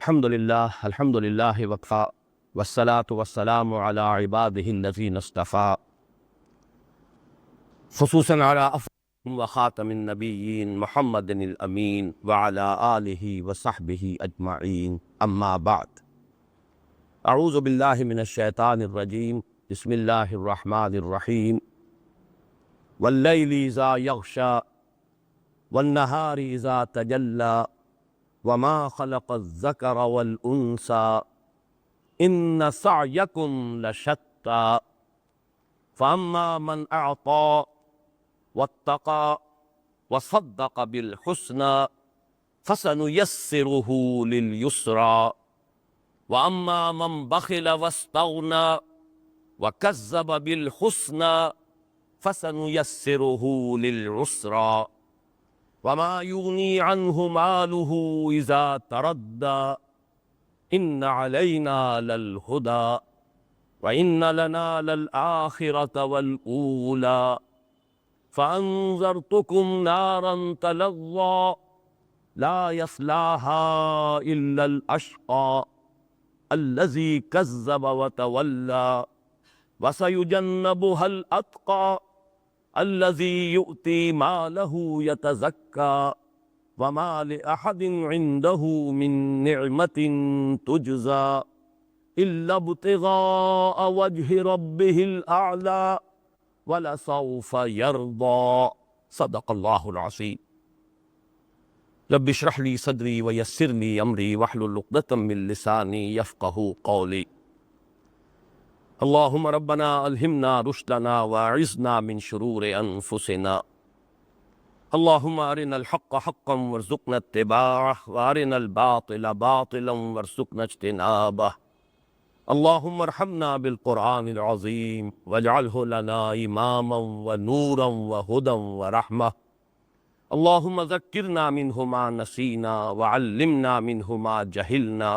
الحمد للہ وقفا والصلاة والسلام علی عباده الذین اصطفى خصوصاً علی افضل وخاتم النبیین محمد الامین وعلی آلہ وصحبہ اجمعین اما بعد اعوذ باللہ من الشیطان الرجیم بسم اللہ الرحمن الرحیم واللیل اذا یغشی والنہار اذا تجلی وما خلق الذکر والانثى ان سعیکم لشتی فاما من اعطى واتقى وصدق بالحسنى فسنيسره لليسرى واما من بخل واستغنى وكذب بالحسنى فسنيسره للعسرى وما يغني عنه ماله إذا تردى إن علينا للهدى وإن لنا للآخرة والأولى فأنذرتكم نارا تلظى لا يصلاها إلا الأشقى الذي كذب وتولى وسيجنبها الأتقى الذي يؤتي ماله يتزكى وما لأحد عنده من نعمة تجزى إلا ابتغاء وجه ربه الأعلى ولسوف يرضى صدق الله العظيم رب اشرح لي صدري ويسر لي أمري واحلل عقدة من لساني يفقهوا قولي اللهم ربنا الہمنا رشدنا واعذنا من شرور انفسنا اللهم ارنا الحق حقا وارزقنا اتباعه وارنا الباطل باطلا وارزقنا اجتنابه اللهم ارحمنا بالقرآن العظيم واجعله لنا اماما ونورا وهدى ورحمة اللهم ذكرنا منه ما نسينا وعلمنا منه ما جهلنا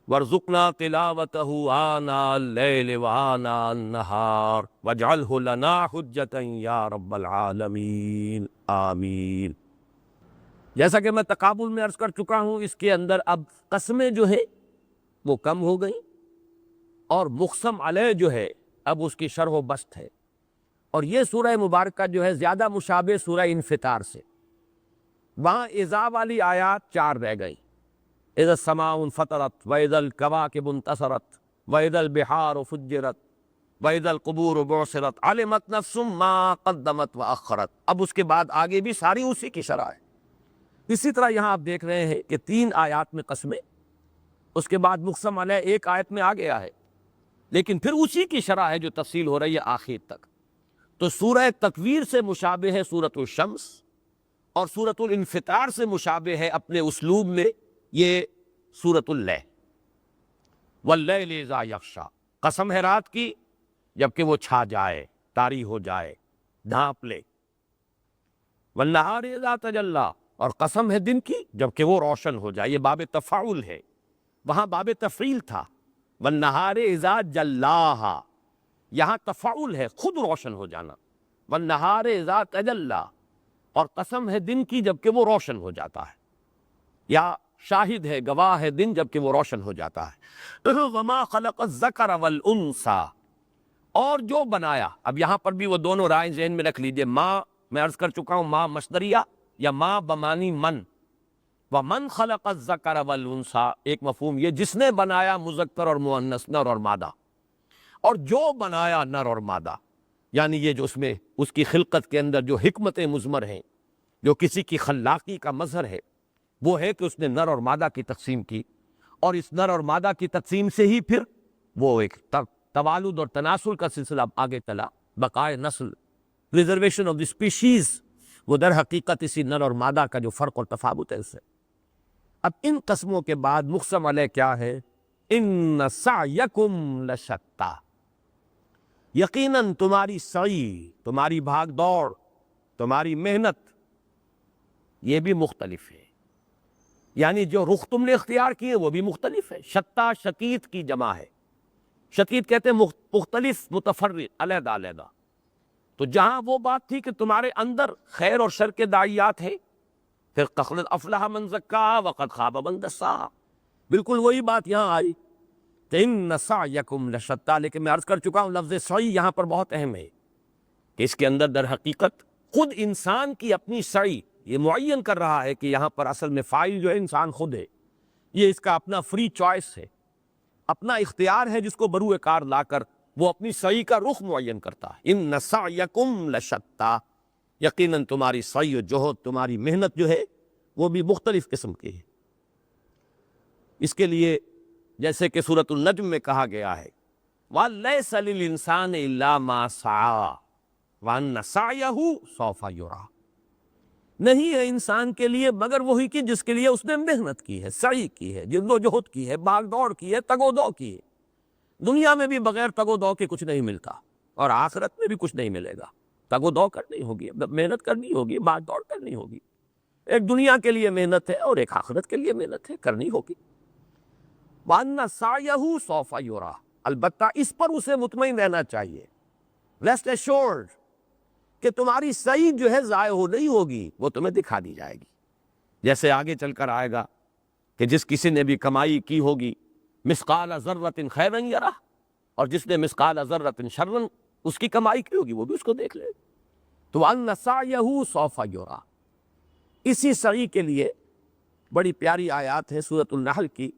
وارزقنا تلاوته آناء الليل وآناء النهار واجعله لنا حجة یا رب العالمین آمین۔ جیسا کہ میں تقابل میں عرض کر چکا ہوں، اس کے اندر اب قسمیں جو ہے وہ کم ہو گئیں اور مقسم علیہ جو ہے اب اس کی شرح و بسط ہے، اور یہ سورہ مبارکہ جو ہے زیادہ مشابہ سورہ انفطار سے، وہاں اذا والی آیات 4 رہ گئیں، اذا السماء انفطرت واذا الكواكب انتصرت واذا البحار فجرت واذا القبور بعثرت علمت نفس ما قدمت واخرت۔ اب اس کے بعد آگے بھی ساری اسی کی شرح ہے۔ اسی طرح یہاں آپ دیکھ رہے ہیں کہ 3 آیات میں قسمیں، اس کے بعد مقسم علیہ 1 آیت میں آ گیا ہے، لیکن پھر اسی کی شرح ہے جو تفصیل ہو رہی ہے آخر تک۔ تو سورہ تکویر سے مشابہ ہے سورۃ الشمس، اور سورۃ الانفطار سے مشابہ ہے اپنے اسلوب میں یہ سورۃ اللیل۔ واللیل اذا یغشی، قسم ہے رات کی جبکہ وہ چھا جائے، طاری ہو جائے، ڈھانپ لے۔ والنہار اذا تجلی، اور قسم ہے دن کی جبکہ وہ روشن ہو جائے۔ یہ باب تفاعل ہے، وہاں باب تفعیل تھا۔ والنہار اذا جلاہا، یہاں تفاعل ہے، خود روشن ہو جانا۔ والنہار اذا تجلی، اور قسم ہے دن کی جبکہ وہ روشن ہو جاتا ہے، یا شاہد ہے، گواہ ہے دن جبکہ وہ روشن ہو جاتا ہے۔ وما خلق الذکر والانثی، اور جو بنایا، اب یہاں پر بھی وہ دونوں رائے ذہن میں رکھ لیجئے، ماں میں عرض کر چکا ہوں ماں مصدریہ یا ماں بمانی من، ومن خلق الذکر والانثی ایک مفہوم یہ جس نے بنایا مذکر اور مؤنث، نر اور مادہ، اور جو بنایا نر اور مادہ، یعنی یہ جو اس میں اس کی خلقت کے اندر جو حکمت مضمر ہیں، جو کسی کی خلاقی کا مظہر ہے، وہ ہے کہ اس نے نر اور مادہ کی تقسیم کی، اور اس نر اور مادہ کی تقسیم سے ہی پھر وہ ایک توالد اور تناسل کا سلسلہ آگے چلا، بقائے نسل، پریزرویشن آف دی اسپیشیز، وہ در حقیقت اسی نر اور مادہ کا جو فرق اور تفاوت ہے اس سے۔ اب ان قسموں کے بعد مقسم علیہ کیا ہے؟ ان سعیکم لشتی، یقیناً تمہاری سعی، تمہاری بھاگ دوڑ، تمہاری محنت یہ بھی مختلف ہے، یعنی جو رخ تم نے اختیار کیے وہ بھی مختلف ہے۔ شتا شتیت کی جمع ہے، شتیت کہتے ہیں مختلف، متفرق، علیحدہ علیحدہ۔ تو جہاں وہ بات تھی کہ تمہارے اندر خیر اور شر کے داعیات ہیں، پھر قد افلح من زکاہا وقد خاب من دساہا، بالکل وہی بات یہاں آئی کہ ان سعیکم لشتیٰ، لیکن میں عرض کر چکا ہوں لفظ سعی یہاں پر بہت اہم ہے کہ اس کے اندر در حقیقت خود انسان کی اپنی سعی یہ معین کر رہا ہے کہ یہاں پر اصل میں فاعل جو ہے انسان خود ہے، یہ اس کا اپنا فری چوائس ہے، اپنا اختیار ہے جس کو بروئے کار لا کر وہ اپنی سعی کا رخ معین کرتا ہے۔ ان سعیکم لشتیٰ، یقیناً تمہاری سعی و جہد، تمہاری محنت جو ہے وہ بھی مختلف قسم کی ہے۔ اس کے لیے جیسے کہ سورۃ النجم میں کہا گیا ہے وَلَيْسَ لِلْإِنسَانِ إِلَّا مَا سَعَىٰ وَأَنَّ سَعْيَهُ سَوْفَ يُرَىٰ، نہیں ہے انسان کے لیے مگر وہی کی جس کے لیے اس نے محنت کی ہے، سعی کی ہے، جد و جہد کی ہے، بھاگ دوڑ کی ہے، تگ و دو کی ہے۔ دنیا میں بھی بغیر تگ و دو کے کچھ نہیں ملتا، اور آخرت میں بھی کچھ نہیں ملے گا۔ تگ و دو کرنی ہوگی، محنت کرنی ہوگی، بھاگ دوڑ کرنی ہوگی۔ ایک دنیا کے لیے محنت ہے اور ایک آخرت کے لیے محنت ہے، کرنی ہوگی۔ وَأَنَّ سَعْيَهُ سَوْفَ يُرَىٰ، البتہ اس پر اسے مطمئن رہنا چاہیے، ریسٹ ایشورڈ، کہ تمہاری سعی جو ہے ضائع ہو نہیں ہوگی، وہ تمہیں دکھا دی جائے گی۔ جیسے آگے چل کر آئے گا کہ جس کسی نے بھی کمائی کی ہوگی مثقال ذرۃ خیرا یرہ، اور جس نے مثقال ذرۃ شرا اس کی کمائی کی ہوگی وہ بھی اس کو دیکھ لے۔ تو وَأَنَّ سَعْيَهُ سَوْفَ يُرَىٰ، اسی سعی کے لیے بڑی پیاری آیات ہے سورۃ النحل کی،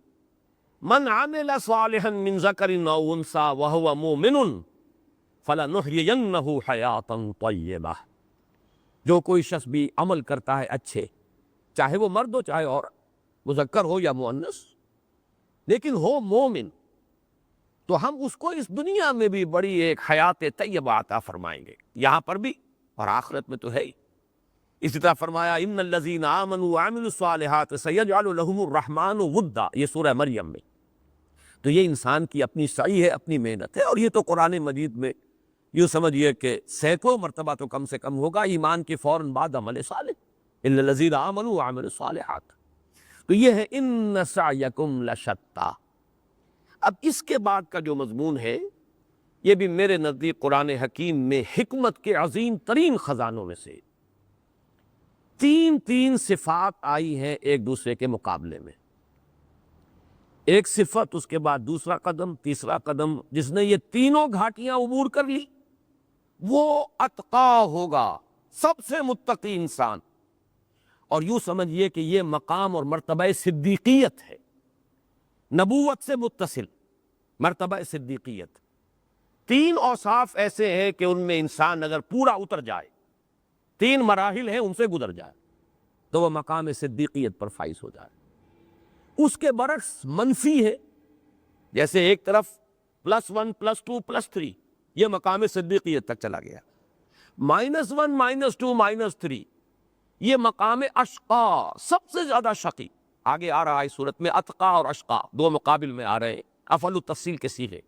من عمل صالحا من ذکر او انثی وهو مؤمن فَلَنُحْيِيَنَّهُ حَيَاةً طَيِّبَةً، جو کوئی شخص بھی عمل کرتا ہے اچھے، چاہے وہ مرد ہو چاہے عورت، مذکر ہو یا مؤنث، لیکن ہو مومن، تو ہم اس کو اس دنیا میں بھی بڑی ایک حیات طیبہ عطا فرمائیں گے، یہاں پر بھی اور آخرت میں تو ہے ہی۔ اسی طرح فرمایا ان الذین آمنوا وعملوا الصالحات سیجعل لهم الرحمن ودا، یہ سورہ مریم میں۔ تو یہ انسان کی اپنی سعی ہے، اپنی محنت ہے، اور یہ تو قرآن مجید میں یوں سمجھیے کہ سینکڑوں مرتبہ تو کم سے کم ہوگا، ایمان کے فوراً بعد عمل صالح، ان الذین آمنوا وعملوا الصالحات۔ تو یہ ہے ان سعیکم لشتیٰ۔ اب اس کے بعد کا جو مضمون ہے یہ بھی میرے نزدیک قرآن حکیم میں حکمت کے عظیم ترین خزانوں میں سے، تین صفات آئی ہیں ایک دوسرے کے مقابلے میں، ایک صفت، اس کے بعد دوسرا قدم، تیسرا قدم، جس نے یہ تینوں گھاٹیاں عبور کر لی وہ اتقا ہوگا، سب سے متقی انسان۔ اور یوں سمجھیے کہ یہ مقام اور مرتبہ صدیقیت ہے، نبوت سے متصل مرتبہ صدیقیت۔ تین اوصاف ایسے ہیں کہ ان میں انسان اگر پورا اتر جائے، تین مراحل ہیں ان سے گزر جائے تو وہ مقام صدیقیت پر فائز ہو جائے۔ اس کے برعکس منفی ہے، جیسے ایک طرف +1 +2 +3 یہ مقام صدیقیت تک چلا گیا، -1 -2 -3 یہ مقام اشقا، سب سے زیادہ شقی۔ آگے آ رہا ہے صورت میں اتقا اور اشقا دو مقابل میں آ رہے ہیں، افعل التفصیل کے صیغے۔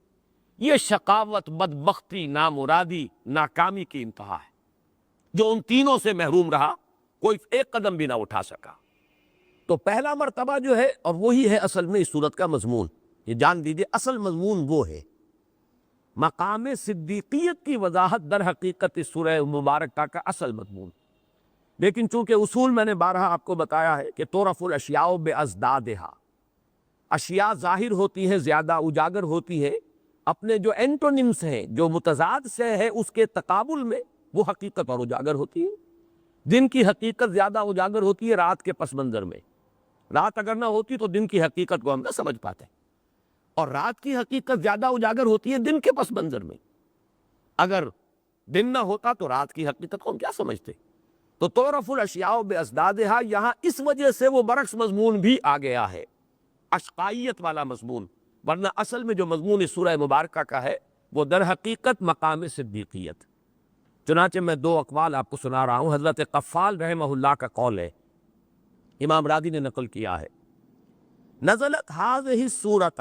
یہ شقاوت، بدبختی، نامرادی، ناکامی کی انتہا ہے، جو ان تینوں سے محروم رہا، کوئی ایک قدم بھی نہ اٹھا سکا۔ تو پہلا مرتبہ جو ہے، اور وہی ہے اصل میں اس صورت کا مضمون، یہ جان دیجئے اصل مضمون وہ ہے، مقام صدیقیت کی وضاحت در حقیقت اس سورہ مبارکہ کا اصل مضمون۔ لیکن چونکہ اصول میں نے بارہا آپ کو بتایا ہے کہ تعرف الاشیاء بازدادہا، اشیاء ظاہر ہوتی ہیں، زیادہ اجاگر ہوتی ہیں اپنے جو اینٹونمز ہیں، جو متضاد سے ہے اس کے تقابل میں، وہ حقیقت اور اجاگر ہوتی ہے۔ دن کی حقیقت زیادہ اجاگر ہوتی ہے رات کے پس منظر میں، رات اگر نہ ہوتی تو دن کی حقیقت کو ہم نہ سمجھ پاتے، اور رات کی حقیقت زیادہ اجاگر ہوتی ہے دن کے پس منظر میں۔ اگر دن نہ ہوتا تو رات کی حقیقت کو ہم کیا سمجھتے؟ تو تعرف الاشیاء بازدادہا، یہاں اس وجہ سے وہ برعکس مضمون بھی آ گیا ہے، اشقائیت والا مضمون، ورنہ اصل میں جو مضمون اس سورہ مبارکہ کا ہے وہ در حقیقت مقام صدیقیت۔ چنانچہ میں دو اقوال آپ کو سنا رہا ہوں، حضرت قفال رحمہ اللہ کا قول ہے، امام راضی نے نقل کیا ہے، نزلت هذه السورۃ،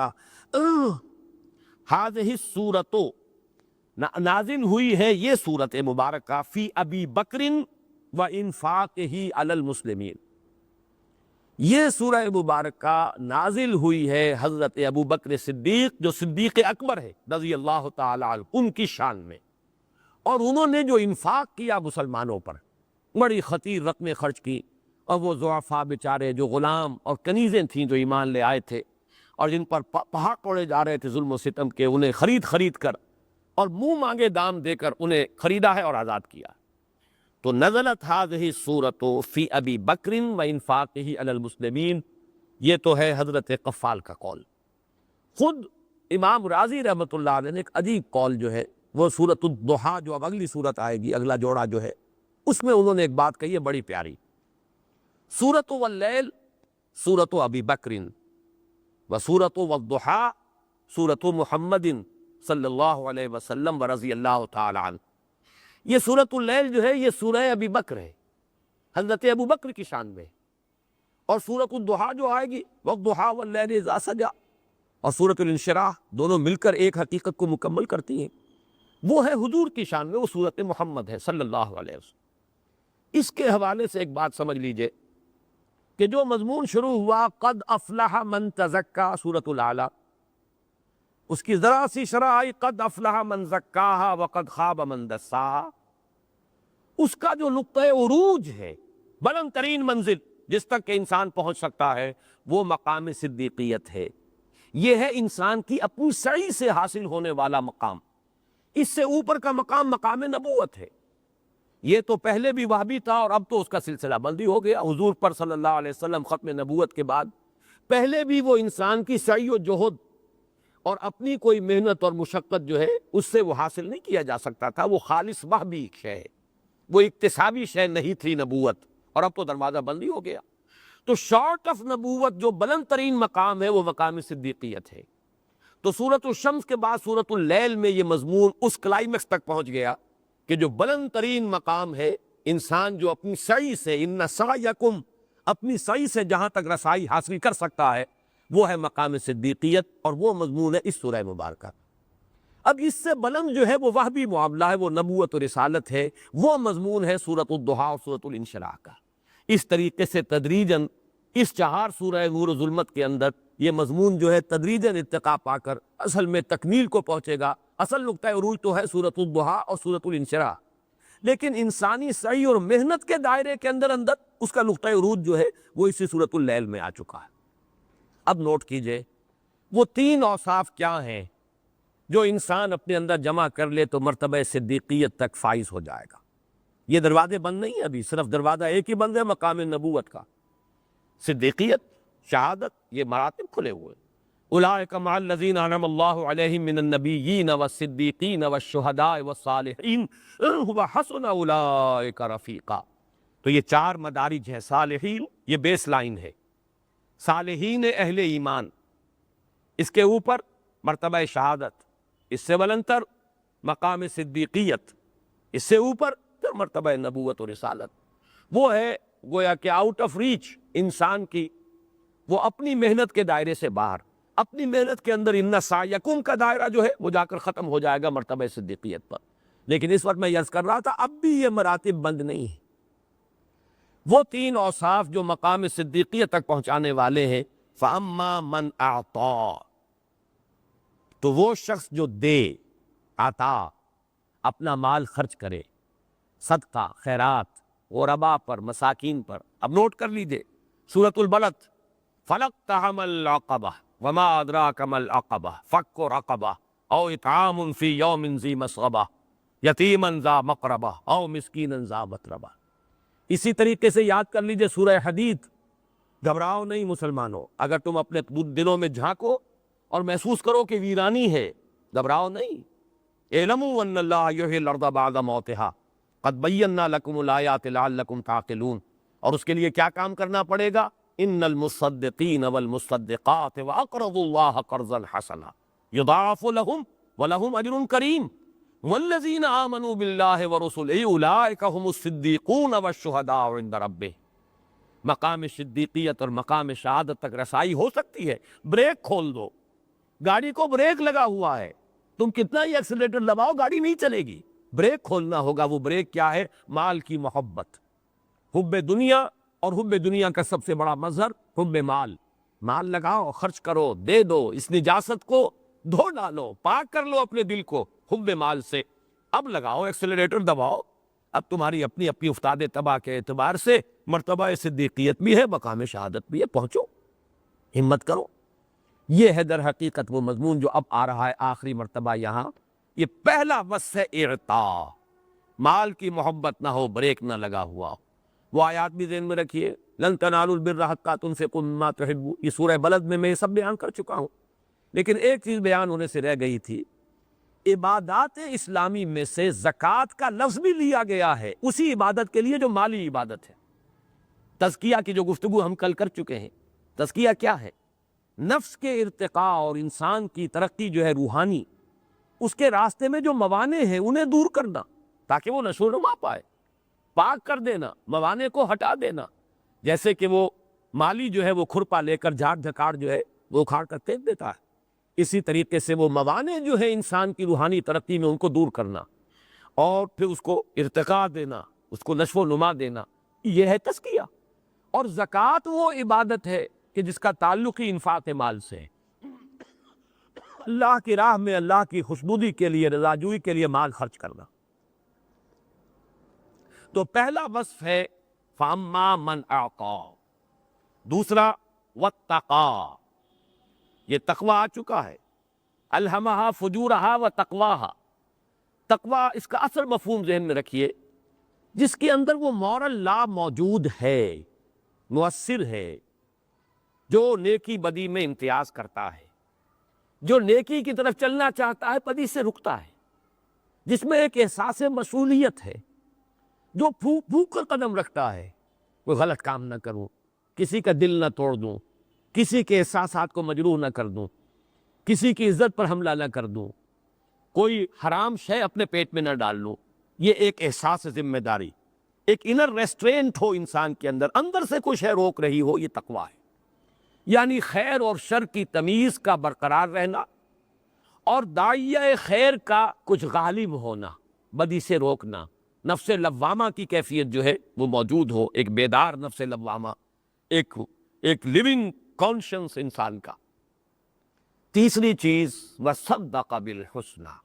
نازل ہوئی ہے یہ سورت مبارکہ فی ابی بکر و انفاقہ علی المسلمین، یہ سورہ مبارکہ نازل ہوئی ہے حضرت ابو بکر صدیق جو صدیق اکبر ہے رضی اللہ تعالی عنہ، ان کی شان میں، اور انہوں نے جو انفاق کیا مسلمانوں پر، بڑی خطیر رقمیں خرچ کی، اور وہ ضعفاء بیچارے جو غلام اور کنیزیں تھیں جو ایمان لے آئے تھے، اور جن پر پہاڑ توڑے جا رہے تھے ظلم و ستم کے، انہیں خرید کر اور منہ مانگے دام دے کر انہیں خریدا ہے اور آزاد کیا۔ تو نزلت هذه السورۃ فی ابی بکر و انفاقہ علی المسلمین، یہ تو ہے حضرت قفال کا قول۔ خود امام راضی رحمۃ اللہ علیہ نے ایک عجیب قول جو ہے وہ سورۃ الضحیٰ، جو اب اگلی سورت آئے گی، اگلا جوڑا جو ہے، اس میں انہوں نے ایک بات کہی ہے بڑی پیاری۔ سورۃ واللیل سورۃ ابی بکر و سورۃ والضحیٰ سورۃ محمد صلی اللہ علیہ وسلم و رضی اللہ تعالی عنہ۔ یہ سورۃ اللیل جو ہے یہ سورہ ابی بکر ہے، حضرت ابو بکر کی شان میں، اور سورۃ الضحیٰ جو آئے گی والضحیٰ واللیل اذا سجی، اور سورۃ الانشراح، دونوں مل کر ایک حقیقت کو مکمل کرتی ہیں، وہ ہے حضور کی شان میں، وہ سورۃ محمد ہے صلی اللہ علیہ وسلم۔ اس کے حوالے سے ایک بات سمجھ لیجئے کہ جو مضمون شروع ہوا قد افلح من تزکا سورۃ الاعلیٰ، اس کی ذرا سی شرح آئی قد افلح من زکاہا وقد خاب من دساہا، اس کا جو نقطۂ عروج ہے، بلند ترین منزل جس تک کہ انسان پہنچ سکتا ہے، وہ مقام صدیقیت ہے۔ یہ ہے انسان کی اپنی سعی سے حاصل ہونے والا مقام۔ اس سے اوپر کا مقام مقام نبوت ہے۔ یہ تو پہلے بھی وہابی تھا اور اب تو اس کا سلسلہ بندی ہو گیا۔ حضور پر صلی اللہ علیہ وسلم ختم نبوت کے بعد پہلے بھی وہ انسان کی سعی و جہد اور اپنی کوئی محنت اور مشقت جو ہے اس سے وہ حاصل نہیں کیا جا سکتا تھا، وہ خالص وہابی شے ہے، وہ اکتسابی شے نہیں تھی نبوت، اور اب تو دروازہ بندی ہو گیا۔ تو شارٹ آف نبوت جو بلند ترین مقام ہے وہ مقام صدیقیت ہے۔ تو سورۃ الشمس کے بعد سورۃ اللیل میں یہ مضمون اس کلائمیکس تک پہنچ گیا کہ جو بلند ترین مقام ہے، انسان جو اپنی سعی سے، ان سعیکم، اپنی سعی سے جہاں تک رسائی حاصل کر سکتا ہے، وہ ہے مقام صدیقیت، اور وہ مضمون ہے اس سورہ مبارکہ۔ اب اس سے بلند جو ہے وہ وہبی معاملہ ہے، وہ نبوت و رسالت ہے، وہ مضمون ہے سورۃ الضحیٰ اور سورۃ الانشراح کا۔ اس طریقے سے تدریجاً اس 4 سورہ نور و ظلمت کے اندر یہ مضمون جو ہے تدریجاً ارتقا پا کر اصل میں تکمیل کو پہنچے گا۔ اصل نقطہ عروج تو ہے سورۃ الضحیٰ اور سورۃ الانشراح، لیکن انسانی سعی اور محنت کے دائرے کے اندر اس کا نقطہ عروج جو ہے وہ اسی سورۃ اللیل میں آ چکا ہے۔ اب نوٹ کیجئے وہ 3 اوصاف کیا ہیں جو انسان اپنے اندر جمع کر لے تو مرتبہ صدیقیت تک فائز ہو جائے گا۔ یہ دروازے بند نہیں ہیں، ابھی صرف دروازہ ایک ہی بند ہے، مقام نبوت کا۔ صدیقیت، شہادت، یہ مراتب کھلے ہوئے۔ اولئک مع الذین انعم اللہ علیہم من النبیین والصدیقین والشہداء والصالحین وحسن اولئک رفیقا۔ تو یہ 4 مدارج ہیں۔ صالحین یہ بیس لائن ہے، صالحین اہل ایمان، اس کے اوپر مرتبہ شہادت، اس سے بلندتر مقام صدیقیت، اس سے اوپر پھر مرتبہ نبوت و رسالت۔ وہ ہے گویا کہ آؤٹ آف ریچ انسان کی، وہ اپنی محنت کے دائرے سے باہر، اپنی محنت کے اندر ان سعیکم کا دائرہ جو ہے وہ جا کر ختم ہو جائے گا مرتبہ صدیقیت پر۔ لیکن اس وقت میں عرض کر رہا تھا اب بھی یہ مراتب بند نہیں ہیں۔ وہ 3 اوصاف جو مقام صدیقیت تک پہنچانے والے ہیں، فَأَمَّا مَنْ أَعْطَى، تو وہ شخص جو دے، عطا، اپنا مال خرچ کرے، صدقہ، خیرات، غرباء پر، مساکین پر۔ اب نوٹ کر لیجئے سورۃ البلد، فَلَقْتَحَمَ الْعَقَبَةَ وَمَا أَدْرَاكَ مَا الْعَقَبَةُ فَكُّ رَقَبَةٍ أَوْ إِطْعَامٌ فِي يَوْمٍ ذِي مَسْغَبَةٍ يَتِيمًا ذَا مَقْرَبَةٍ أَوْ مِسْكِينًا ذَا مَتْرَبَةٍ۔ اسی طریقے سے یاد کر لیجئے سورہ حدید۔ گھبراؤ نہیں مسلمانوں، اگر تم اپنے دلوں میں جھانکو اور محسوس کرو کہ ویرانی ہے، گھبراؤ نہیں۔ اعلموا ان اللہ یحیی الارض بعد موتها قد بینا لکم الآیات لعلکم تعقلون۔ اور اس کے لیے کیا کام کرنا پڑے گا؟ ان المصدقین والمصدقات واقرضوا اللہ قرضا حسنا یضاعف لهم ولهم اجر کریم والذین آمنوا باللہ ورسلہ اولئک هم الصدیقون والشہداء عند ربہم۔ مقام صدیقیت اور مقام شہادت تک رسائی ہو سکتی ہے۔ بریک کھول دو، گاڑی کو بریک لگا ہوا ہے، تم کتنا ہی ایکسیلیٹر دباؤ گاڑی نہیں چلے گی، بریک کھولنا ہوگا۔ وہ بریک کیا ہے؟ مال کی محبت، حب دنیا، اور حب دنیا کا سب سے بڑا مظہر حب مال۔ مال لگاؤ، خرچ کرو، دے دو، اس نجاست کو دھو ڈالو، پاک کر لو اپنے دل کو حب مال سے۔ اب لگاؤ ایکسیلیٹر دباؤ، اب تمہاری اپنی افتاد تباہ کے اعتبار سے مرتبہ صدیقیت بھی ہے، مقام شہادت بھی ہے، پہنچو، ہمت کرو۔ یہ ہے در حقیقت وہ مضمون جو اب آ رہا ہے آخری مرتبہ یہاں. یہ پہلا وصف ہے اعطاء. مال کی محبت نہ ہو، بریک نہ لگا ہوا ہو. وہ آیات بھی ذہن میں رکھیے، لن تنالوا البر حتی تنفقوا مما تحبون. یہ سورہ بلد میں یہ سب بیان کر چکا ہوں، لیکن ایک چیز بیان ہونے سے رہ گئی تھی. عبادات اسلامی میں سے زکوٰۃ کا لفظ بھی لیا گیا ہے اسی عبادت کے لیے جو مالی عبادت ہے. تزکیہ کی جو گفتگو ہم کل کر چکے ہیں، تزکیہ کیا ہے؟ نفس کے ارتقاء اور انسان کی ترقی جو ہے روحانی، اس کے راستے میں جو موانع ہیں انہیں دور کرنا تاکہ وہ نشو و نما پائے. پاک کر دینا، موانع کو ہٹا دینا. جیسے کہ وہ مالی جو ہے وہ کھرپا لے کر جھاڑ جھکاڑ جو ہے وہ اکھاڑ کر پھینک دیتا ہے، اسی طریقے سے وہ موانع جو ہے انسان کی روحانی ترقی میں ان کو دور کرنا اور پھر اس کو ارتقاء دینا، اس کو نشو و نما دینا، یہ ہے تزکیہ. اور زکوٰۃ وہ عبادت ہے کہ جس کا تعلق ہی انفاق مال سے ہے. اللہ کی راہ میں اللہ کی خوشنودی کے لیے، رضا جوئی کے لیے مال خرچ کرنا. تو پہلا وصف ہے فَأَمَّا مَنْ أَعْطَىٰ. دوسرا وَاتَّقَىٰ. یہ تقوی آ چکا ہے. الہمہا فجورہا و تقواہا. تقوی اس کا اصل مفہوم ذہن میں رکھیے، جس کے اندر وہ مورل لا موجود ہے، مؤثر ہے، جو نیکی بدی میں امتیاز کرتا ہے، جو نیکی کی طرف چلنا چاہتا ہے بدی سے رکتا ہے، جس میں ایک احساس مسئولیت ہے، جو پھونک پھونک کر قدم رکھتا ہے. کوئی غلط کام نہ کروں، کسی کا دل نہ توڑ دوں، کسی کے احساسات کو مجروح نہ کر دوں، کسی کی عزت پر حملہ نہ کر دوں، کوئی حرام شے اپنے پیٹ میں نہ ڈال لوں. یہ ایک احساس ذمہ داری، ایک انر ریسٹرینٹ ہو انسان کے اندر، اندر سے کوئی شے روک رہی ہو، یہ تقوی ہے. یعنی خیر اور شر کی تمیز کا برقرار رہنا اور داعیہ خیر کا کچھ غالب ہونا، بدی سے روکنا. نفس لوامہ کی کیفیت جو ہے وہ موجود ہو، ایک بیدار نفس لوامہ، ایک لیونگ کانشنس انسان کا. تیسری چیز وصدق بالحسنی.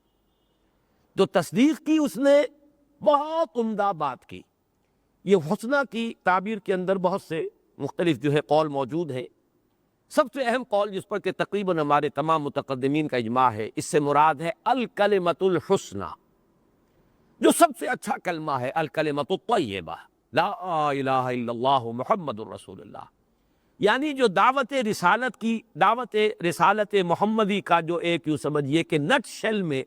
جو تصدیق کی اس نے بہت عمدہ بات کی. یہ حسنہ کی تعبیر کے اندر بہت سے مختلف جو ہے قول موجود ہیں. سب سے اہم قول جس پر کہ تقریباً ہمارے تمام متقدمین کا اجماع ہے، اس سے مراد ہے الکلمۃ الحسنی، جو سب سے اچھا کلمہ ہے، الکلمۃ الطیبہ، لا الہ الا اللہ محمد الرسول اللہ. یعنی جو دعوت رسالت محمدی کا جو ایک یوں سمجھیے کہ نٹ شیل میں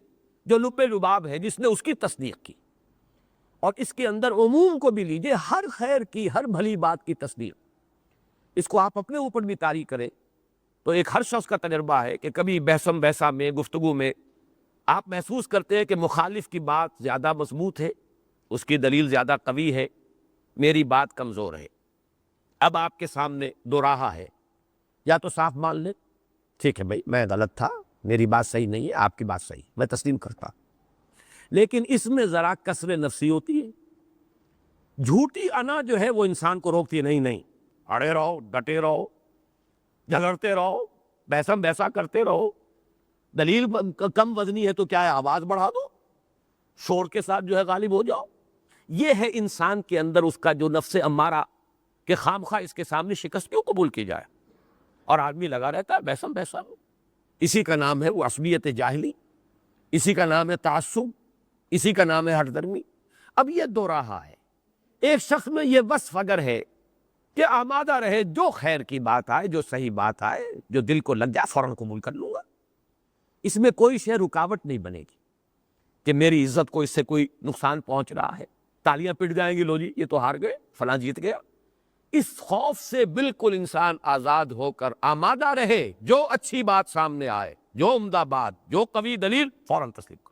جو لب لباب ہے، جس نے اس کی تصدیق کی. اور اس کے اندر عموم کو بھی لیجئے، ہر خیر کی، ہر بھلی بات کی تصدیق. اس کو آپ اپنے اوپر بھی طاری کریں تو ایک ہر شخص کا تجربہ ہے کہ کبھی بحثم بحثہ میں، گفتگو میں آپ محسوس کرتے ہیں کہ مخالف کی بات زیادہ مضبوط ہے، اس کی دلیل زیادہ قوی ہے، میری بات کمزور ہے. اب آپ کے سامنے دو راہ ہے، یا تو صاف مان لیں ٹھیک ہے بھائی میں غلط تھا، میری بات صحیح نہیں ہے، آپ کی بات صحیح، میں تسلیم کرتا. لیکن اس میں ذرا کسر نفسی ہوتی ہے. جھوٹی انا جو ہے وہ انسان کو روکتی ہے، نہیں اڑے رہو، ڈٹے رہو، جھگڑتے رہو، بحثم بحثہ کرتے رہو. دلیل کم وزنی ہے تو کیا ہے، آواز بڑھا دو، شور کے ساتھ جو ہے غالب ہو جاؤ. یہ ہے انسان کے اندر اس کا جو نفس امارہ کہ خام خواہ اس کے سامنے شکست کیوں قبول کی جائے، اور آدمی لگا رہتا ہے بحثم بحثہ. اسی کا نام ہے وہ عصبیت جاہلی، اسی کا نام ہے تعصب، اسی کا نام ہے ہٹ درمی. اب یہ دو راہ ہے. ایک شخص میں یہ وصف اگر ہے کہ آمادہ رہے، جو خیر کی بات آئے، جو صحیح بات آئے، جو دل کو لگ جائے فوراً قبول کر لوں گا. اس میں کوئی شے رکاوٹ نہیں بنے گی کہ میری عزت کو اس سے کوئی نقصان پہنچ رہا ہے، تالیاں پٹ جائیں گی، لو جی یہ تو ہار گئے، فلاں جیت گیا. اس خوف سے بالکل انسان آزاد ہو کر آمادہ رہے، جو اچھی بات سامنے آئے، جو عمدہ بات، جو قوی دلیل، فوراً تسلیم کرو.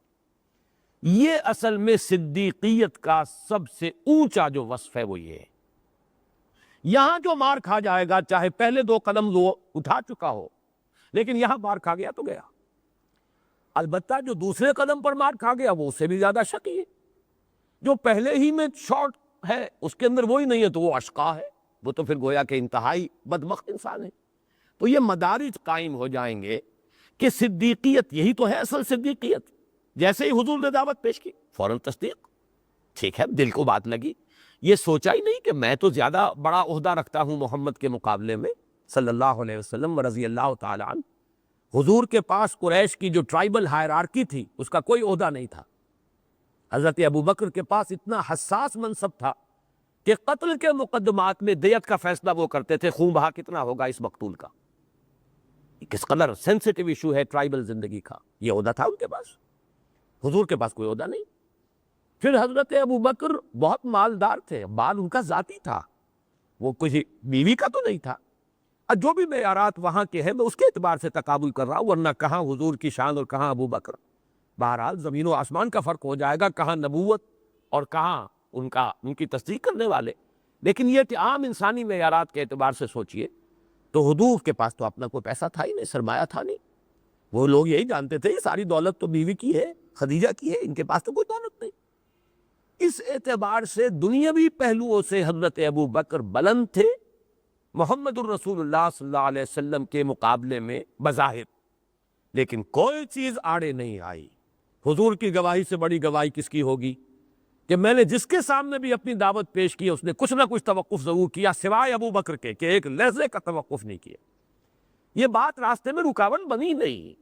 یہ اصل میں صدیقیت کا سب سے اونچا جو وصف ہے وہ یہ ہے. یہاں جو مار کھا جائے گا، چاہے پہلے دو قدم وہ اٹھا چکا ہو، لیکن یہاں مار کھا گیا تو گیا. البتہ جو دوسرے قدم پر مار کھا گیا وہ اس سے بھی زیادہ شقی ہے. جو پہلے ہی میں شارٹ ہے، اس کے اندر وہی نہیں ہے تو وہ اشقا ہے، وہ تو پھر گویا کہ انتہائی بدبخت انسان ہے. تو یہ مدارج قائم ہو جائیں گے کہ صدیقیت یہی تو ہے اصل صدیقیت. جیسے ہی حضور نے دعوت پیش کی فوراً تصدیق، ٹھیک ہے دل کو بات لگی. یہ سوچا ہی نہیں کہ میں تو زیادہ بڑا عہدہ رکھتا ہوں محمد کے مقابلے میں صلی اللہ علیہ وسلم و رضی اللہ تعالی عنہ. حضور کے پاس قریش کی جو ٹرائبل ہائرارکی تھی اس کا کوئی عہدہ نہیں تھا. حضرت ابوبکر کے پاس اتنا حساس منصب تھا کہ قتل کے مقدمات میں دیت کا فیصلہ وہ کرتے تھے، خون بہا کتنا ہوگا اس مقتول کا. کس قدر سینسیٹیو ایشو ہے ٹرائبل زندگی کا، یہ عہدہ تھا ان کے پاس. حضور کے پاس کوئی عہدہ نہیں. پھر حضرت ابوبکر بہت مالدار تھے، مال ان کا ذاتی تھا، وہ کسی بیوی کا تو نہیں تھا. جو بھی معیارات وہاں کے ہیں میں اس کے اعتبار سے تقابل کر رہا ہوں، ورنہ کہاں حضور کی شان اور کہاں ابوبکر. بہرحال زمین و آسمان کا فرق ہو جائے گا، کہاں نبوت اور کہاں ان کی تصدیق کرنے والے. لیکن یہ کہ عام انسانی معیارات کے اعتبار سے سوچئے تو حضور کے پاس تو اپنا کوئی پیسہ تھا ہی نہیں، سرمایہ تھا نہیں. وہ لوگ یہی جانتے تھے یہ ساری دولت تو بیوی کی ہے، خدیجہ کی ہے، ان کے پاس تو کوئی دولت نہیں. اس اعتبار سے دنیاوی پہلوؤں سے حضرت ابوبکر بلند تھے محمد الرسول اللہ صلی اللہ علیہ وسلم کے مقابلے میں بظاہر، لیکن کوئی چیز آڑے نہیں آئی. حضور کی گواہی سے بڑی گواہی کس کی ہوگی کہ میں نے جس کے سامنے بھی اپنی دعوت پیش کی اس نے کچھ نہ کچھ توقف ضرور کیا، سوائے ابوبکر کے کہ ایک لحظے کا توقف نہیں کیا. یہ بات راستے میں رکاوٹ بنی نہیں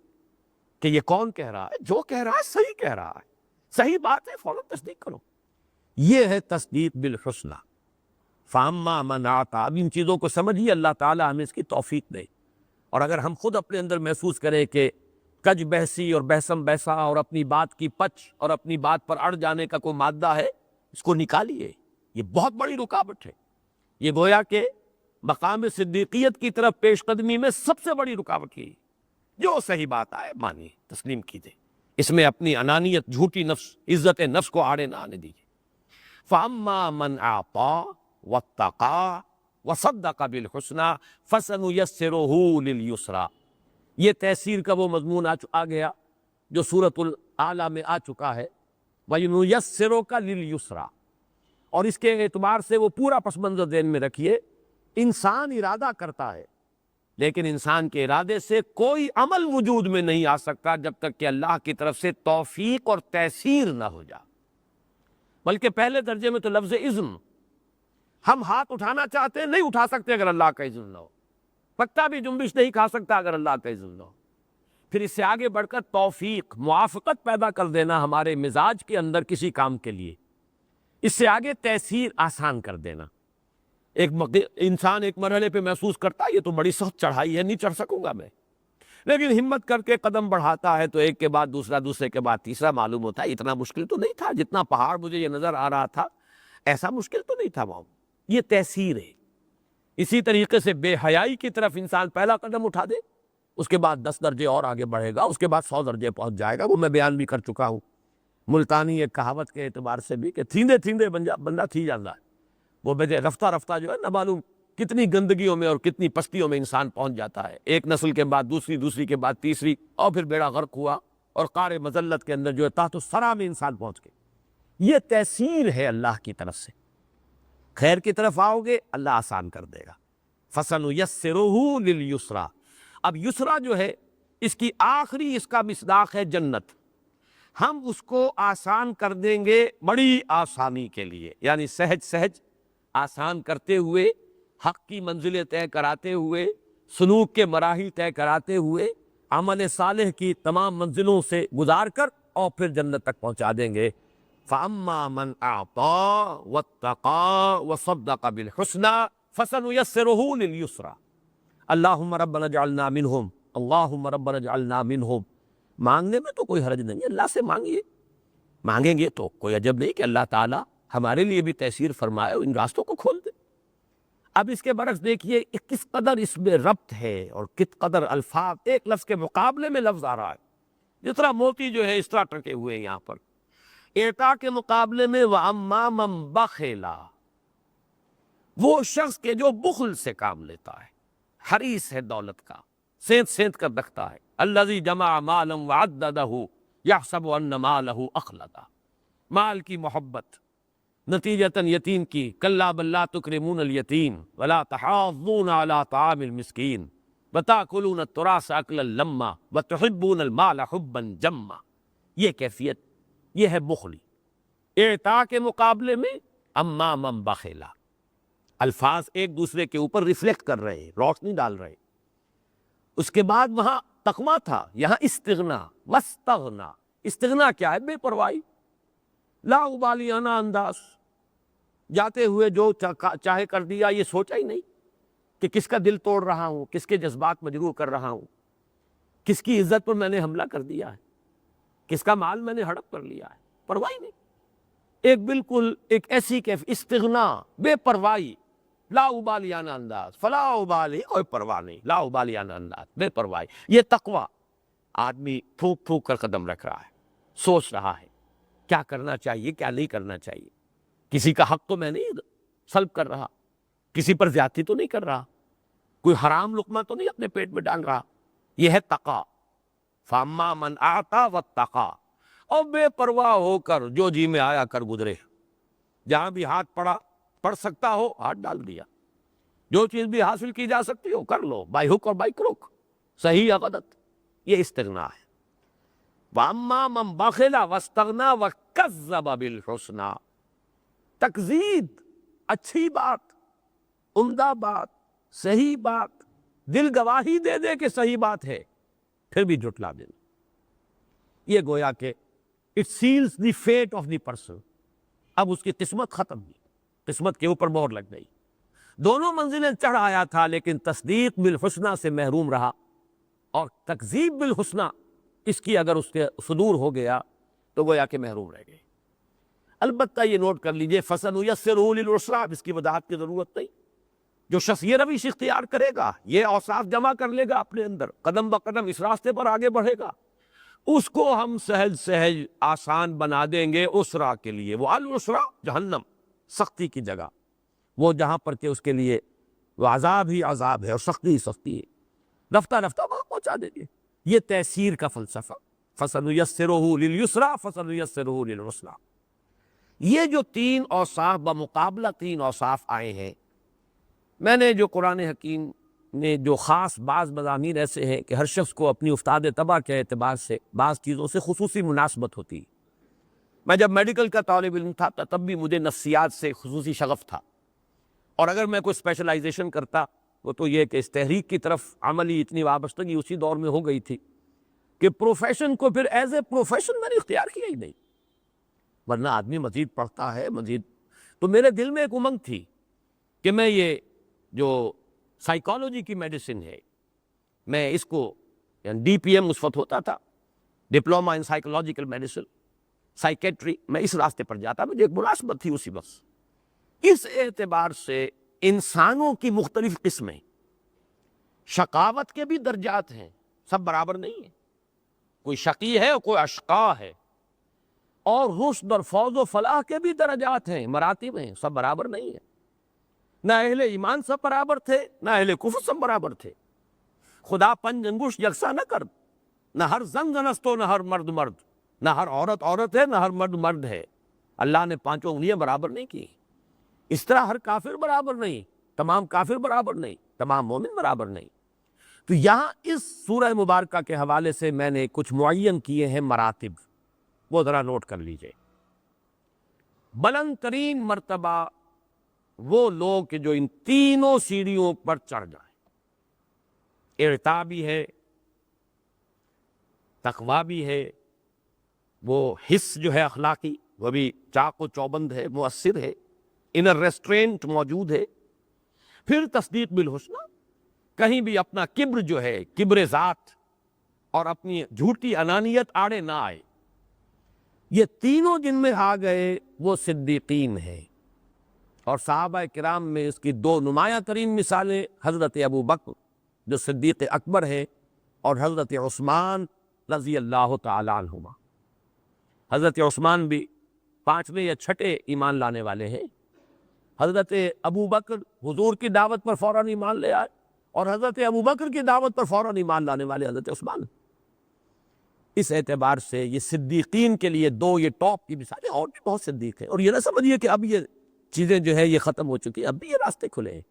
کہ یہ کون کہہ رہا ہے، جو کہہ رہا ہے صحیح کہہ رہا ہے، صحیح بات ہے، فوراً تصدیق کرو. یہ ہے تصدیق بالحسنی. فاما من اعطى. اب ان چیزوں کو سمجھیے، اللہ تعالیٰ ہمیں اس کی توفیق دے. اور اگر ہم خود اپنے اندر محسوس کریں کہ کج بحثی اور بحثم بحثا اور اپنی بات کی پچ اور اپنی بات پر اڑ جانے کا کوئی مادہ ہے، اس کو نکالیے. یہ بہت بڑی رکاوٹ ہے. یہ گویا کہ مقام صدیقیت کی طرف پیش قدمی میں سب سے بڑی رکاوٹ ہے. جو صحیح بات آئے مانیے، تسلیم کیجیے، اس میں اپنی انانیت، جھوٹی نفس، عزت نفس کو آڑے نہ آنے دیجیے. فَأَمَّا مَنْ أَعْطَى وَاتَّقَى وَصَدَّقَ بِالْحُسْنَى فَسَنُيَسِّرُهُ لِلْيُسْرَى. یہ تحسیر کا وہ مضمون آ گیا جو سورۃ الاعلیٰ میں آ چکا ہے، وَيُيَسِّرُكَ لِلْيُسْرَى. اور اس کے اعتبار سے وہ پورا پس منظر ذہن میں رکھیے. انسان ارادہ کرتا ہے لیکن انسان کے ارادے سے کوئی عمل وجود میں نہیں آ سکتا جب تک کہ اللہ کی طرف سے توفیق اور تیسیر نہ ہو جائے. بلکہ پہلے درجے میں تو لفظ اذن، ہم ہاتھ اٹھانا چاہتے ہیں، نہیں اٹھا سکتے اگر اللہ کا اذن نہ ہو. پتا بھی جنبش نہیں کھا سکتا اگر اللہ کا اذن نہ ہو. پھر اس سے آگے بڑھ کر توفیق، موافقت پیدا کر دینا ہمارے مزاج کے اندر کسی کام کے لیے. اس سے آگے تیسیر، آسان کر دینا. انسان ایک مرحلے پہ محسوس کرتا ہے یہ تو بڑی سخت چڑھائی ہے، نہیں چڑھ سکوں گا میں، لیکن ہمت کر کے قدم بڑھاتا ہے تو ایک کے بعد دوسرا، دوسرے کے بعد تیسرا معلوم ہوتا ہے اتنا مشکل تو نہیں تھا. جتنا پہاڑ مجھے یہ نظر آ رہا تھا ایسا مشکل تو نہیں تھا وہاں. یہ تیسیر ہے. اسی طریقے سے بے حیائی کی طرف انسان پہلا قدم اٹھا دے، اس کے بعد 10 درجے اور آگے بڑھے گا، اس کے بعد 100 درجے پہنچ جائے گا. وہ میں بیان بھی کر چکا ہوں ملتانی ایک کہاوت کے اعتبار سے بھی کہ تھیندے تھیندے بندہ تھی جاندہ ہے. وہ رفتہ رفتہ جو ہے نہ معلوم کتنی گندگیوں میں اور کتنی پستیوں میں انسان پہنچ جاتا ہے. ایک نسل کے بعد دوسری، دوسری کے بعد تیسری، اور پھر بیڑا غرق ہوا اور قعر مذلت کے اندر جو ہے تحت الثری میں انسان پہنچ گئے. یہ تیسیر ہے اللہ کی طرف سے. خیر کی طرف آؤ گے اللہ آسان کر دے گا. فَسَنُيَسِّرُهُ لِلْيُسْرَى. اب یسرا جو ہے اس کی آخری اس کا مصداق ہے جنت. ہم اس کو آسان کر دیں گے بڑی آسانی کے لیے، یعنی سہج سہج آسان کرتے ہوئے، حق کی منزلیں طے کراتے ہوئے، سلوک کے مراحل طے کراتے ہوئے، عمل صالح کی تمام منزلوں سے گزار کر اور پھر جنت تک پہنچا دیں گے. فَأَمَّا مَنْ أَعْطَى وَاتَّقَى وَصَدَّقَ بِالْحُسْنَى فَسَنُيَسِّرُهُ لِلْيُسْرَى. اللہم ربنا اجعلنا منہم، اللہم ربنا اجعلنا منہم. مانگنے میں تو کوئی حرج نہیں، اللہ سے مانگیے. مانگیں گے تو کوئی عجب نہیں کہ اللہ تعالیٰ ہمارے لیے بھی تیسیر فرمائے، ان راستوں کو کھول دے. اب اس کے برعکس دیکھیے کس قدر اس میں ربط ہے اور کس قدر الفاظ ایک لفظ کے مقابلے میں لفظ آ رہا ہے. جس طرح موتی جو ہے اس طرح ٹکے ہوئے ہیں یہاں پر. اعطاء کے مقابلے میں وَأَمَّا مَن بَخِلَ، وہ شخص کے جو بخل سے کام لیتا ہے، حریص ہے دولت کا، سینت سینت کر رکھتا ہے. الذی جمع مالا وعددہ یحسب ان مالہ اخلدہ. مال کی محبت نتیجتاً یتیم کی، کلا بل لا تکرمون الیتیم ولا تحاضون علی طعام المسکین وتأکلون التراث اکلا لما وتحبون المال حبا جما. یہ کیفیت، یہ ہے بخلی. اعطاء کے مقابلے میں اما من بخلا. الفاظ ایک دوسرے کے اوپر ریفلیکٹ کر رہے ہیں، روشنی ڈال رہے ہیں. اس کے بعد وہاں تقویٰ تھا، یہاں استغنا، واستغنا۔ استغنا کیا ہے؟ بے پرواہی، لا ابالیانہ انداز، جاتے ہوئے جو چاہے کر دیا، یہ سوچا ہی نہیں کہ کس کا دل توڑ رہا ہوں، کس کے جذبات مجروح کر رہا ہوں، کس کی عزت پر میں نے حملہ کر دیا ہے، کس کا مال میں نے ہڑپ کر لیا ہے، پرواہ نہیں۔ ایک بالکل ایک ایسی کیف استغنا، بے پرواہی، لا ابالیانہ انداز، فلا ابالی، کوئی پرواہ نہیں، لا ابالیانہ انداز، بے پرواہی۔ یہ تقویٰ، آدمی پھونک پھونک کر قدم رکھ رہا ہے، سوچ رہا ہے کیا کرنا چاہیے، کیا نہیں کرنا چاہیے، کسی کا حق تو میں نہیں سلب کر رہا، کسی پر زیادتی تو نہیں کر رہا، کوئی حرام لقمہ تو نہیں اپنے پیٹ میں ڈال رہا۔ یہ ہے تقیٰ، فاما من اعطی واتقی، اور بے پرواہ ہو کر جو جی میں آیا کر گزرے، جہاں بھی ہاتھ پڑ سکتا ہو ہاتھ ڈال دیا، جو چیز بھی حاصل کی جا سکتی ہو کر لو، بائی ہک اور بائی کروک، صحیح یا غلط۔ یہ استغنا ہے۔ وَأَمَّا مَنْ بَخِلَ وَاسْتَغْنَى وَكَذَّبَ بِالْحُسْنَى، تکذیب، اچھی بات، عمدہ بات، صحیح بات، دل گواہی دے دے کہ صحیح بات ہے، پھر بھی جھٹلا دینا، یہ گویا کہ it seals the fate of the person۔ اب اس کی قسمت ختم ہوئی، قسمت کے اوپر مہر لگ گئی، دونوں منزلیں چڑھ آیا تھا لیکن تصدیق بالحسنہ سے محروم رہا، اور تکذیب بالحسنہ اس کی اگر اس کے صدور ہو گیا تو گویا کہ محروم رہ گئے۔ البتہ یہ نوٹ کر لیجئے، فَسَنُيَسِّرُهُ لِلْعُسْرَىٰ، اب اس کی وضاحت کی ضرورت نہیں۔ جو شخص یہ روش اختیار کرے گا، یہ اوصاف جمع کر لے گا اپنے اندر، قدم بقدم اس راستے پر آگے بڑھے گا، اس کو ہم سہج سہج آسان بنا دیں گے اسرا کے لیے۔ وہ الاسرا جہنم، سختی کی جگہ، وہ جہاں پر کہ اس کے لیے وہ عذاب ہی عذاب ہے اور سختی ہی سختی ہے، رفتہ رفتہ وہاں پہنچا دیں گے۔ یہ تیسیر کا فلسفہ، فَسَنُيَسِّرُهُ لِلْيُسْرَىٰ فَسَنُيَسِّرُهُ لِلْعُسْرَىٰ۔ یہ جو تین اوصاف بمقابلہ تین اوصاف آئے ہیں، میں نے جو قرآن حکیم نے جو خاص بعض مضامین ایسے ہیں کہ ہر شخص کو اپنی افتاد طبع کے اعتبار سے بعض چیزوں سے خصوصی مناسبت ہوتی۔ میں جب میڈیکل کا طالب علم تھا تب بھی مجھے نفسیات سے خصوصی شغف تھا، اور اگر میں کوئی اسپیشلائزیشن کرتا وہ تو یہ کہ اس تحریک کی طرف عملی اتنی وابستگی اسی دور میں ہو گئی تھی کہ پروفیشن کو پھر ایز اے پروفیشن میں نے اختیار کیا ہی نہیں، ورنہ آدمی مزید پڑھتا ہے مزید۔ تو میرے دل میں ایک امنگ تھی کہ میں یہ جو سائیکالوجی کی میڈیسن ہے، میں اس کو ڈی پی ایم اس وقت ہوتا تھا، diploma in psychological medicine, psychiatry, میں اس راستے پر جاتا، مجھے ایک مناسبت تھی اسی وقت۔ اس اعتبار سے انسانوں کی مختلف قسمیں، شقاوت کے بھی درجات ہیں، سب برابر نہیں ہیں، کوئی شقی ہے اور کوئی اشقا ہے، اور رشد اور فوز و فلاح کے بھی درجات ہیں، مراتب ہیں، سب برابر نہیں ہیں۔ نہ اہل ایمان سب برابر تھے، نہ اہل کفر سب برابر تھے۔ خدا پنج انگوش یکساں نہ کر، نہ ہر زن زنست ہو، نہ ہر مرد مرد، نہ ہر عورت عورت ہے، نہ ہر مرد مرد ہے۔ اللہ نے پانچوں انگلیاں برابر نہیں کی۔ اس طرح ہر کافر برابر نہیں، تمام کافر برابر نہیں، تمام مومن برابر نہیں۔ تو یہاں اس سورہ مبارکہ کے حوالے سے میں نے کچھ معین کیے ہیں مراتب، وہ ذرا نوٹ کر لیجئے۔ بلند ترین مرتبہ وہ لوگ کہ جو ان تینوں سیڑھیوں پر چڑھ جائیں، ارتاء بھی ہے، تقویٰ بھی ہے، وہ حس جو ہے اخلاقی وہ بھی چاق و چوبند ہے، مؤثر ہے، انر ریسٹرینٹ موجود ہے، پھر تصدیق بالحسنہ، کہیں بھی اپنا کبر جو ہے، کبر ذات اور اپنی جھوٹی انانیت آڑے نہ آئے۔ یہ تینوں جن میں آ گئے وہ صدیقین ہیں، اور صحابہ کرام میں اس کی دو نمایاں ترین مثالیں حضرت ابو بکر جو صدیق اکبر ہے، اور حضرت عثمان رضی اللہ تعالی عنہما۔ حضرت عثمان بھی پانچویں یا چھٹے ایمان لانے والے ہیں، حضرت ابو بکر حضور کی دعوت پر فوراً ایمان لے آئے، اور حضرت ابو بکر کی دعوت پر فوراً ایمان لانے والے حضرت عثمان۔ اس اعتبار سے یہ صدیقین کے لیے دو یہ ٹاپ کی مثالیں، اور بھی بہت صدیق ہیں۔ اور یہ نہ سمجھیے کہ اب یہ چیزیں جو ہے یہ ختم ہو چکی ہیں، اب بھی یہ راستے کھلے ہیں،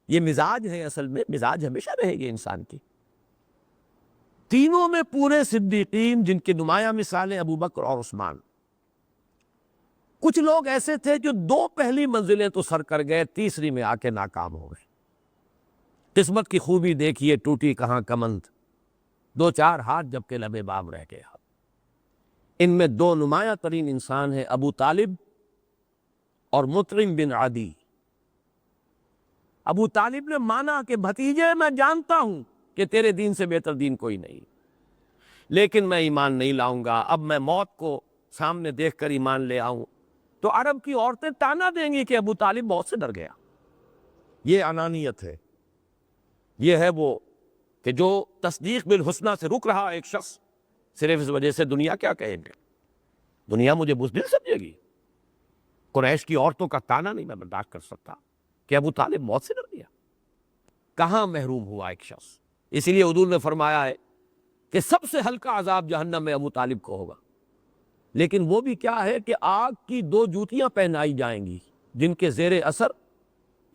یہ مزاج ہے، اصل میں مزاج ہمیشہ رہے گی انسان کی۔ تینوں میں پورے صدیقین جن کی نمایاں مثالیں ابو بکر اور عثمان۔ کچھ لوگ ایسے تھے جو دو پہلی منزلیں تو سر کر گئے، تیسری میں آ کے ناکام ہو گئے۔ قسمت کی خوبی دیکھیے ٹوٹی کہاں کمند، دو چار ہاتھ جبکہ لب باب رہ گیا۔ ان میں دو نمایاں ترین انسان ہیں ابو طالب اور مطعم بن عدی۔ ابو طالب نے مانا کہ بھتیجے میں جانتا ہوں کہ تیرے دین سے بہتر دین کوئی نہیں، لیکن میں ایمان نہیں لاؤں گا، اب میں موت کو سامنے دیکھ کر ایمان لے آؤں تو عرب کی عورتیں تانا دیں گی کہ ابو طالب موت سے ڈر گیا۔ یہ انانیت ہے، یہ ہے وہ کہ جو تصدیق بالحسنہ سے رک رہا ایک شخص صرف اس وجہ سے دنیا کیا کہیں گے، دنیا مجھے بزدل سمجھے گی۔ قریش کی عورتوں کا تانا نہیں میں برداشت کر سکتا کہ ابو طالب موت سے ڈر گیا۔ کہاں محروم ہوا ایک شخص۔ اسی لیے حضور نے فرمایا ہے کہ سب سے ہلکا عذاب جہنم میں ابو طالب کو ہوگا، لیکن وہ بھی کیا ہے کہ آگ کی دو جوتیاں پہنائی جائیں گی جن کے زیر اثر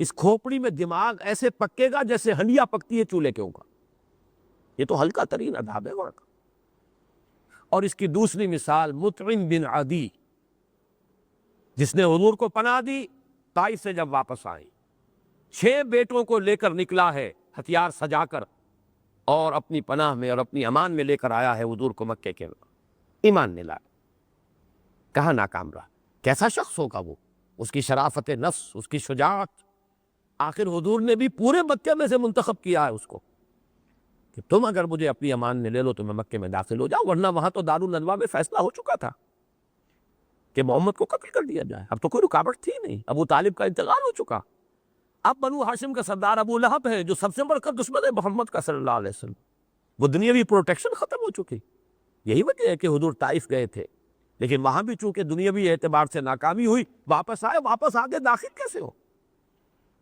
اس کھوپڑی میں دماغ ایسے پکے گا جیسے ہنڈیا پکتی ہے چولہے کے اوپر۔ یہ تو ہلکا ترین عذاب ہے وہاں کا۔ اور اس کی دوسری مثال مطعم بن عدی، جس نے حضور کو پناہ دی طائف سے جب واپس آئیں، 6 بیٹوں کو لے کر نکلا ہے ہتھیار سجا کر، اور اپنی پناہ میں اور اپنی امان میں لے کر آیا ہے حضور کو مکے کے۔ ایمان نہیں لایا، کہاں ناکام رہا۔ کیسا شخص ہوگا وہ، اس کی شرافت نفس، اس کی شجاعت۔ آخر حضور نے بھی پورے مکے میں سے منتخب کیا ہے اس کو کہ تم اگر مجھے اپنی امان میں لے لو تو میں مکے میں داخل ہو جاؤں، ورنہ وہاں تو دارالندوا میں فیصلہ ہو چکا تھا کہ محمد کو قتل کر دیا جائے۔ اب تو کوئی رکاوٹ تھی نہیں، ابو طالب کا انتقال ہو چکا۔ اب بنو ہاشم کا سردار ابو لہب ہے جو سب سے بڑھ کر دشمن ہے محمد کا صلی اللہ علیہ وسلم، وہ دنیاوی پروٹیکشن ختم ہو چکی۔ یہی وجہ ہے کہ حضور طائف گئے تھے، لیکن وہاں بھی چونکہ دنیاوی اعتبار سے ناکامی ہوئی، واپس آئے، واپس آگے داخل کیسے ہو؟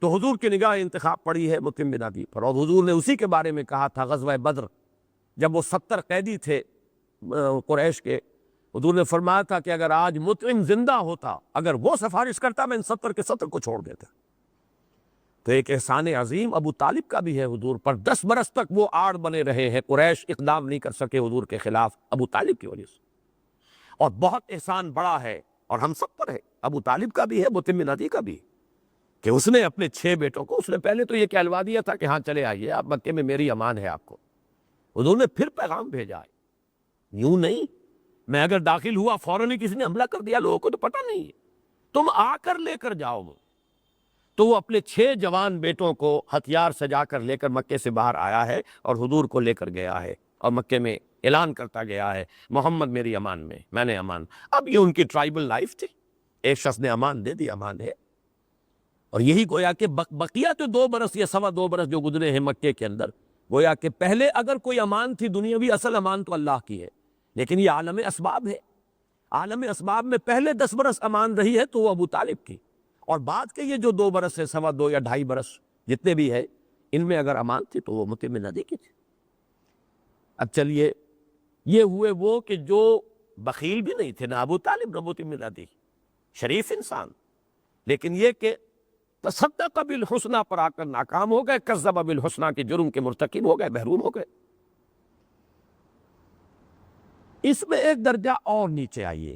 تو حضور کی نگاہ انتخاب پڑی ہے مطعم بن عدی پر، اور حضور نے اسی کے بارے میں کہا تھا غزوہ بدر، جب وہ 70 قیدی تھے قریش کے۔ حضور نے فرمایا تھا کہ اگر آج مطعم زندہ ہوتا، اگر وہ سفارش کرتا، میں ان 70 کے 70 کو چھوڑ دیتا۔ تو ایک احسان عظیم ابو طالب کا بھی ہے حضور پر۔ 10 برس تک وہ آڑ بنے رہے ہیں، قریش اقدام نہیں کر سکے حضور کے خلاف ابو طالب کی وجہ سے۔ اور بہت احسان بڑا ہے اور ہم سب پر ہے، ابو طالب کا بھی ہے، مطعم بن عدی کا بھی، کہ اس نے اپنے 6 بیٹوں کو، اس نے پہلے تو یہ کہلوا دیا تھا کہ ہاں چلے آئیے آپ مکے میں، میری امان ہے آپ کو۔ حضور نے پھر پیغام بھیجا ہے، یوں نہیں میں اگر داخل ہوا فوراً ہی کسی نے حملہ کر دیا، لوگوں کو تو پتہ نہیں ہے، تم آ کر لے کر جاؤ۔ تو وہ اپنے 6 جوان بیٹوں کو ہتھیار سجا کر لے کر مکے سے باہر آیا ہے اور حضور کو لے کر گیا ہے، اور مکے میں اعلان کرتا گیا ہے محمد میری امان میں، میں نے امان۔ اب یہ ان کی ٹرائبل لائف تھی، ایک شخص نے امان دے دی، امان ہے۔ اور یہی گویا کہ بقیہ تو 2 برس یا 2.25 برس جو گزرے ہیں مکے کے اندر، گویا کہ پہلے اگر کوئی امان تھی دنیاوی، اصل امان تو اللہ کی ہے، لیکن یہ عالم اسباب ہے۔ عالم اسباب میں پہلے 10 برس امان رہی ہے تو وہ ابو طالب کی، اور بعد کے یہ جو 2 برس ہے، 2.25 یا 2.5 برس جتنے بھی ہے، ان میں اگر امان تھی تو وہ مطعم بن عدی کی تھی۔ اب چلیے، یہ ہوئے وہ کہ جو بخیل بھی نہیں تھے، نہ ابو طالب نہ مطعم بن عدی، شریف انسان، لیکن یہ کہ تصدق بالحسنہ پر آ کر ناکام ہو گئے، کذب بالحسنہ کے جرم کے مرتکب ہو گئے، محروم ہو گئے۔ اس میں ایک درجہ اور نیچے آئیے،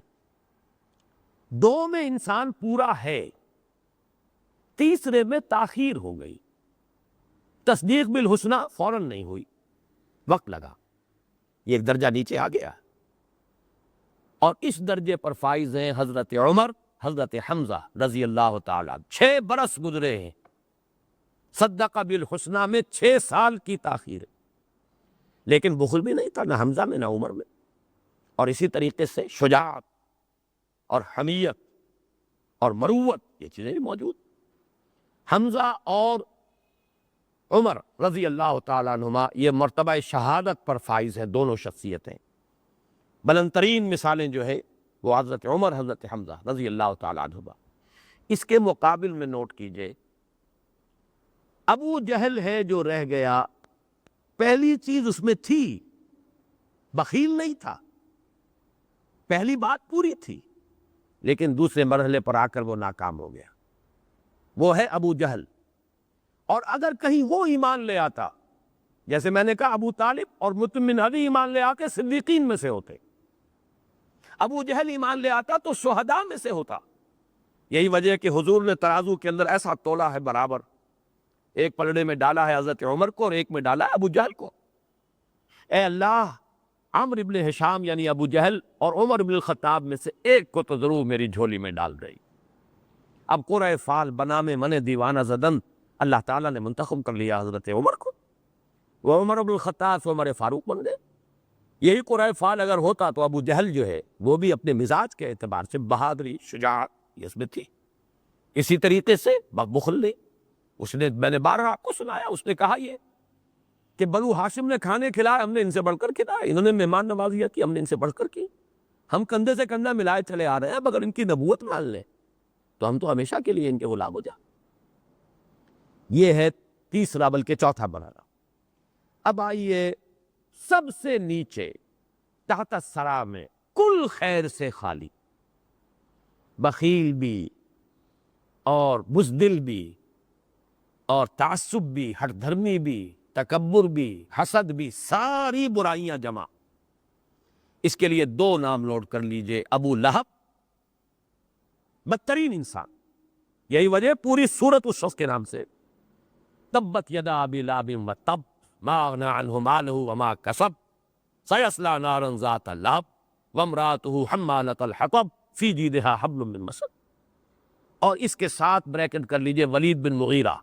2 میں انسان پورا ہے، تیسرے میں تاخیر ہو گئی، تصدیق بالحسنہ فوراً نہیں ہوئی، وقت لگا، یہ ایک درجہ نیچے آ گیا۔ اور اس درجے پر فائز ہیں حضرت عمر، حضرت حمزہ رضی اللہ تعالیٰ۔ 6 برس گزرے ہیں، صدق بالحسنہ میں 6 سال کی تاخیر ہے، لیکن بخل بھی نہیں تھا نہ حمزہ میں نہ عمر میں۔ اور اسی طریقے سے شجاعت اور حمیت اور مروت، یہ چیزیں بھی موجود۔ حمزہ اور عمر رضی اللہ تعالیٰ عنہما یہ مرتبہ شہادت پر فائز ہیں، دونوں شخصیتیں۔ بلند ترین مثالیں جو ہے وہ حضرت عمر، حضرت حمزہ رضی اللہ تعالیٰ عنہما۔ اس کے مقابل میں نوٹ کیجئے، ابو جہل ہے جو رہ گیا، پہلی چیز اس میں تھی، بخیل نہیں تھا، پہلی بات پوری تھی، لیکن دوسرے مرحلے پر آ کر وہ ناکام ہو گیا، وہ ہے ابو جہل۔ اور اگر کہیں وہ ایمان لے آتا، جیسے میں نے کہا ابو طالب اور مطعم بن عدی ایمان لے آ کے صدیقین میں سے ہوتے، ابو جہل ایمان لے آتا تو شہداء میں سے ہوتا۔ یہی وجہ ہے کہ حضور نے ترازو کے اندر ایسا تولا ہے برابر، ایک پلڑے میں ڈالا ہے حضرت عمر کو اور ایک میں ڈالا ہے ابو جہل کو، اے اللہ عمرو ابن ہشام یعنی ابو جہل اور عمر ابن الخطاب میں سے ایک کو تو ضرور میری جھولی میں ڈال رہی۔ اب قرۂ فال بنا میں من دیوانہ زدن اللہ تعالیٰ نے منتخب کر لیا حضرت عمر کو، وہ عمر ابن الخطاب سے عمر فاروق بن گئے۔ یہی قرآن فال اگر ہوتا تو ابو جہل جو ہے وہ بھی اپنے مزاج کے اعتبار سے بہادری شجاعت اس میں تھی۔ اسی طریقے سے بخل نے، اس نے، میں نے بارہ آپ کو سنایا، اس نے کہا یہ کہ بنو ہاشم نے کھانے کھلائے، ہم نے ان سے بڑھ کر کھلائے، انہوں نے مہمان نوازیاں کی، ہم نے ان سے بڑھ کر کی، ہم کندھے سے کندھا ملائے چلے آ رہے ہیں، اب اگر ان کی نبوت مان لیں تو ہم تو ہمیشہ کے لیے ان کے غلام ہو جائیں۔ یہ ہے تیسرا بلکہ چوتھا بنانا۔ اب آئیے سب سے نیچے تحت الثری میں کل خیر سے خالی، بخیل بھی اور بزدل بھی اور تعصب بھی، ہٹ دھرمی بھی، تکبر بھی، حسد بھی، ساری برائیاں جمع۔ اس کے لیے دو نام نوٹ کر لیجئے، ابو لہب، بدترین انسان، یہی وجہ پوری سورت اس شخص کے نام سے، تبت یدا ابی لہب وتب ما اغنی عنہ مالہ وما کسب سیصلی نارا ذات لہب وامرأتہ حمالۃ الحطب فی جیدہا حبل من مسد۔ اور اس کے ساتھ بریکٹ کر لیجئے ولید بن مغیرہ،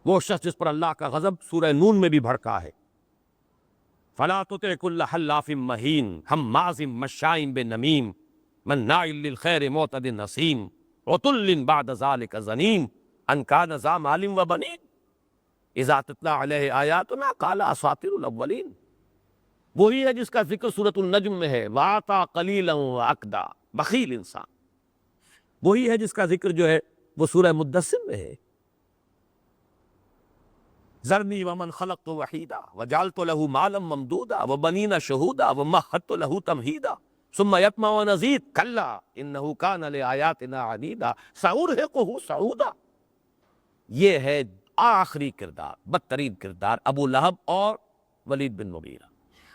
وہ شخص جس پر اللہ کا غضب سورہ نون میں بھی بھڑکا ہے، فلا تطع کل حلاف مہین ہماز مشاء بنمیم مناع للخیر معتد نسیم عتل بعد ذلک زنیم ان کان ذا مال وبنین اذا تتلی علیہ آیاتنا قال اساطیر الاولین۔ وہی ہے جس کا ذکر سورۃ النجم میں ہے، وَأَعْطَىٰ قَلِيلًا وَأَكْدَىٰ، بخیل انسان۔ وہی ہے جس کا ذکر جو ہے وہ سورہ مدثر میں ہے، ذرنی ومن خلقت وحیدا وجعلت له مالا ممدودا وبنین شہودا ومہدت له تمہیدا ثم یطمع ان ازید کلا انہ کان لآیاتنا عنیدا سأرہقہ صعودا۔ یہ ہے آخری کردار، بدترین کردار، ابو لہب اور ولید بن مغیرہ۔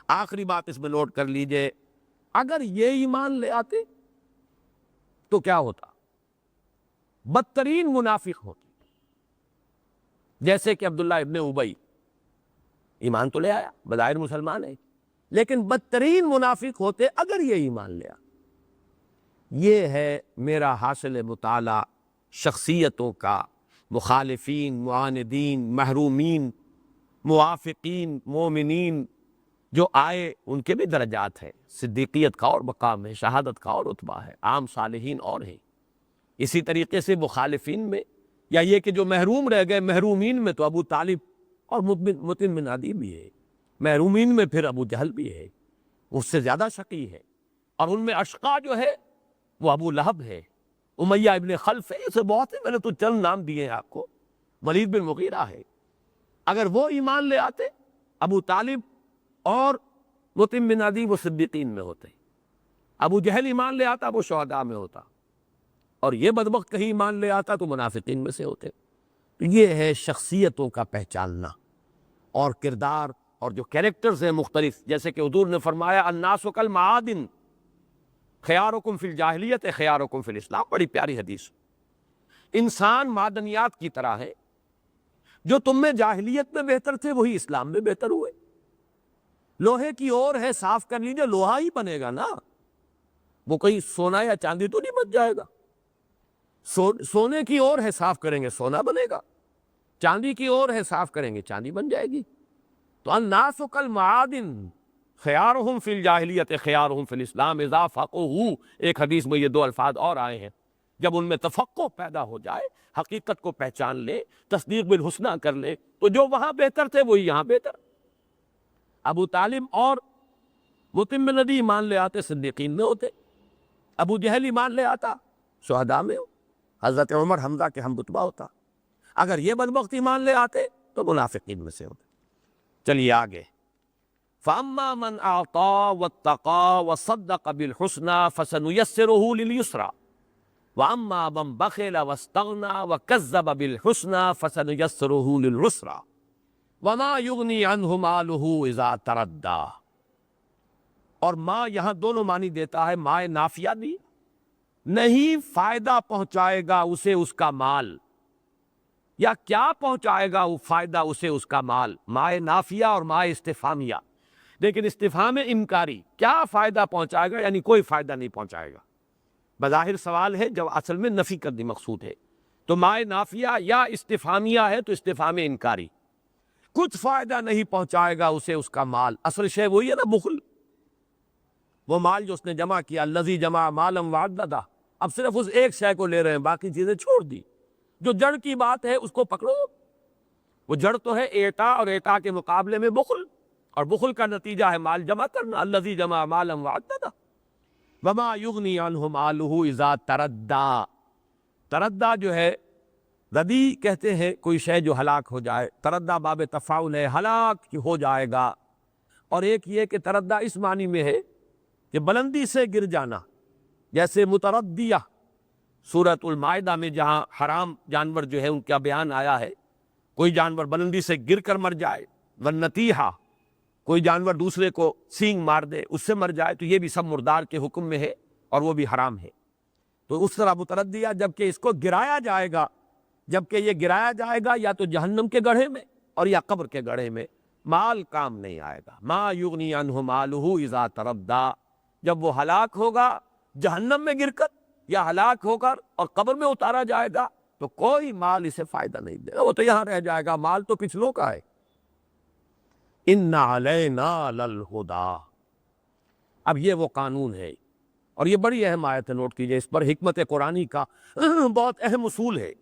آخری بات اس میں نوٹ کر لیجئے، اگر یہ ایمان لے آتے تو کیا ہوتا؟ بدترین منافق ہوتے، جیسے کہ عبداللہ ابن ابی، ایمان تو لے آیا، بظاہر مسلمان ہے، لیکن بدترین منافق ہوتے اگر یہ ایمان لے آ۔ یہ ہے میرا حاصل مطالعہ شخصیتوں کا، مخالفین، معاندین، محرومین، موافقین، مومنین جو آئے ان کے بھی درجات ہیں، صدیقیت کا اور مقام ہے، شہادت کا اور رتبہ ہے، عام صالحین اور ہیں۔ اسی طریقے سے مخالفین میں یا یہ کہ جو محروم رہ گئے، محرومین میں تو ابو طالب اور مطعم بن عدی بھی ہے، محرومین میں پھر ابو جہل بھی ہے، اس سے زیادہ شقی ہے، اور ان میں اشقا جو ہے وہ ابو لہب ہے، امیہ ابن خلف ہے، اسے بہت ہے، میں نے تو چند نام دیے ہیں آپ کو، ولید بن مغیرہ ہے۔ اگر وہ ایمان لے آتے، ابو طالب اور مطعم بن عدی وہ صدیقین میں ہوتے، ابو جہل ایمان لے آتا وہ شہداء میں ہوتا، اور یہ بدبخت کہیں ایمان لے آتا تو منافقین میں سے ہوتے۔ یہ ہے شخصیتوں کا پہچاننا اور کردار، اور جو کیریکٹرز ہیں مختلف، جیسے کہ حضور نے فرمایا الناس کالمعادن خیارکم فی الجاہلیت خیارکم فی الاسلام، بڑی پیاری حدیث۔ انسان معدنیات کی طرح ہے، جو تم میں جاہلیت میں بہتر تھے وہی اسلام میں بہتر ہوئے۔ لوہے کی اور ہے، صاف کر لیجیے، لوہا ہی بنے گا نا، وہ کوئی سونا یا چاندی تو نہیں بن جائے گا۔ سونے کی اور ہے، صاف کریں گے سونا بنے گا، چاندی کی اور ہے، صاف کریں گے چاندی بن جائے گی۔ تو الناس کالمعادن خیارہم فی الجاہلیت خیارہم فی الاسلام اذا فقہوا، ایک حدیث میں یہ دو الفاظ اور آئے ہیں، جب ان میں تفقہ پیدا ہو جائے، حقیقت کو پہچان لے، تصدیق بالحسنہ کر لے، تو جو وہاں بہتر تھے وہی یہاں بہتر۔ ابو طالب اور مطعم بن عدی ایمان لے آتے صدیقین میں ہوتے، ابو جہل ایمان لے آتا شہداء میں ہو، حضرت عمر حمزہ کے ہم رتبہ ہوتا۔ اگر یہ بدبخت ایمان لے آتے تو منافقین میں سے ہوتے۔ چلیے آگے، فَأَمَّا مَنْ أَعْطَىٰ وَاتَّقَىٰ وَصَدَّقَ بِالْحُسْنَىٰ فَسَنُيَسِّرُهُ لِلْيُسْرَىٰ وَأَمَّا مَنْ بَخِلَ وَاسْتَغْنَىٰ وَكَذَّبَ بِالْحُسْنَىٰ فَسَنُيَسِّرُهُ لِلْعُسْرَىٰ وَمَا يُغْنِي عَنْهُ مَالُهُ إِذَا تَرَدَّىٰ۔ اور ما یہاں دونوں معنی دیتا ہے، ما نافیہ بھی، نہیں فائدہ پہنچائے گا اسے اس کا مال، یا کیا پہنچائے گا وہ فائدہ اسے اس کا مال، مائے نافیہ اور مائے استفہامیہ، لیکن استفہام انکاری، کیا فائدہ پہنچائے گا، یعنی کوئی فائدہ نہیں پہنچائے گا۔ بظاہر سوال ہے جب اصل میں نفی کرنی مقصود ہے، تو مائے نافیہ یا استفہامیہ ہے تو استفہام انکاری، کچھ فائدہ نہیں پہنچائے گا اسے اس کا مال۔ اصل شے وہی ہے نا، بخل، وہ مال جو اس نے جمع کیا، الذی جمع مالا وعددہ، اب صرف اس ایک شے کو لے رہے ہیں، باقی چیزیں چھوڑ دی۔ جو جڑ کی بات ہے اس کو پکڑو، وہ جڑ تو ہے اعطاء، اور اعطاء کے مقابلے میں بخل، اور بخل کا نتیجہ ہے مال جمع کرنا، الذی جمع مالا وعددہ۔ وما یغنی عنہ مالہ اذا تردی، تردی جو ہے ردی کہتے ہیں کوئی شے جو ہلاک ہو جائے، تردی باب تفاعل ہے، ہلاک ہو جائے گا۔ اور ایک یہ کہ تردی اس معنی میں ہے کہ بلندی سے گر جانا، جیسے متردیہ سورۃ المائدہ میں جہاں حرام جانور جو ہے ان کا بیان آیا ہے، کوئی جانور بلندی سے گر کر مر جائے، والنتیحہ کوئی جانور دوسرے کو سینگ مار دے اس سے مر جائے، تو یہ بھی سب مردار کے حکم میں ہے اور وہ بھی حرام ہے۔ تو اس طرح متردیہ جبکہ اس کو گرایا جائے گا، جبکہ یہ گرایا جائے گا یا تو جہنم کے گڑھے میں اور یا قبر کے گڑھے میں، مال کام نہیں آئے گا۔ ما یغنی عنہ مالہ اذا تردی، جب وہ ہلاک ہوگا جہنم میں گر کر یا ہلاک ہو کر اور قبر میں اتارا جائے گا، تو کوئی مال اسے فائدہ نہیں دے گا، وہ تو یہاں رہ جائے گا، مال تو پچھلوں کا ہے۔ ان علینا للہدی، اب یہ وہ قانون ہے، اور یہ بڑی اہم آیت ہے، نوٹ کیجئے، اس پر حکمت قرآنی کا بہت اہم اصول ہے۔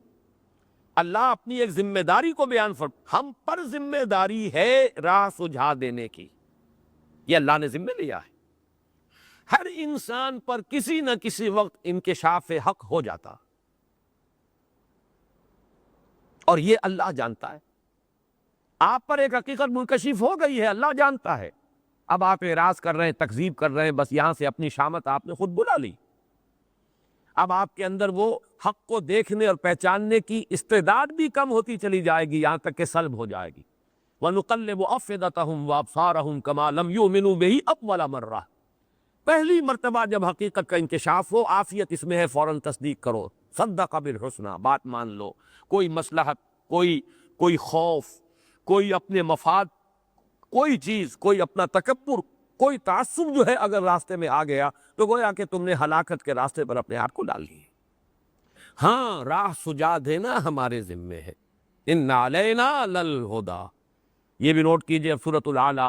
اللہ اپنی ایک ذمہ داری کو بیان ہم پر ذمہ داری ہے راہ سجھا دینے کی، یہ اللہ نے ذمہ لیا ہے۔ ہر انسان پر کسی نہ کسی وقت انکشاف حق ہو جاتا، اور یہ اللہ جانتا ہے۔ آپ پر ایک حقیقت منکشف ہو گئی ہے، اللہ جانتا ہے، اب آپ اعراض کر رہے ہیں، تکذیب کر رہے ہیں، بس یہاں سے اپنی شامت آپ نے خود بلا لی۔ اب آپ کے اندر وہ حق کو دیکھنے اور پہچاننے کی استعداد بھی کم ہوتی چلی جائے گی، یہاں تک کہ سلب ہو جائے گی۔ وَنُقَلِّبُ أَفْئِدَتَهُمْ وَأَبْصَارَهُمْ كَمَا لَمْ يُؤْمِنُوا بِهِ أَوَّلَ مَرَّةٍ، پہلی مرتبہ جب حقیقت کا انکشاف ہو، عافیت اس میں ہے، فوراً تصدیق کرو، صدق بالحسنى، بات مان لو، کوئی مصلحت، کوئی خوف، کوئی اپنے مفاد، کوئی چیز، کوئی اپنا تکبر، کوئی تعصب جو ہے اگر راستے میں آ گیا تو گویا کہ تم نے ہلاکت کے راستے پر اپنے آپ کو ڈال لیے۔ ہاں، راہ سجا دینا ہمارے ذمے ہے، ان علینا للہدی، یہ بھی نوٹ کیجئے سورۃ الاعلیٰ،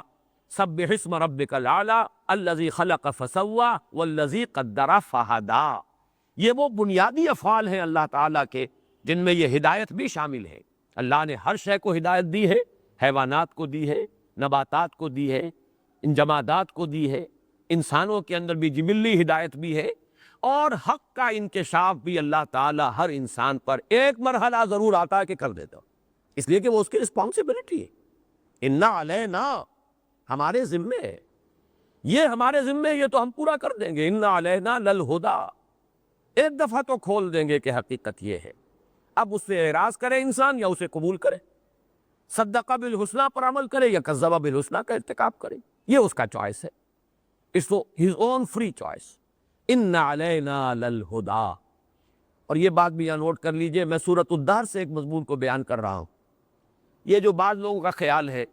سبح اسم ربک الاعلیٰ الذی خلق فسوی والذی قدر فہدی، یہ وہ بنیادی افعال ہیں اللہ تعالیٰ کے جن میں یہ ہدایت بھی شامل ہے۔ اللہ نے ہر شے کو ہدایت دی ہے، حیوانات کو دی ہے، نباتات کو دی ہے، ان جمادات کو دی ہے، انسانوں کے اندر بھی جبلی ہدایت بھی ہے، اور حق کا انکشاف بھی اللہ تعالیٰ ہر انسان پر ایک مرحلہ ضرور آتا ہے کہ کر دیتا، اس لیے کہ وہ اس کی رسپانسبلٹی ہے۔ انا علینا، ہمارے ذمے ہے، یہ ہمارے ذمے ہے، یہ تو ہم پورا کر دیں گے۔ انا علینا للہدی، ایک دفعہ تو کھول دیں گے کہ حقیقت یہ ہے، اب اس سے اعراض کرے انسان یا اسے قبول کرے، صدق بالحسنى پر عمل کرے یا کذب بالحسنى کا ارتکاب کرے، یہ اس کا چوائس ہے، اس his own free choice۔ ان علینا للہدی، اور یہ بات بھی یہاں نوٹ کر لیجئے، میں سورۃ الدہر سے ایک مضمون کو بیان کر رہا ہوں۔ یہ جو بعض لوگوں کا خیال ہے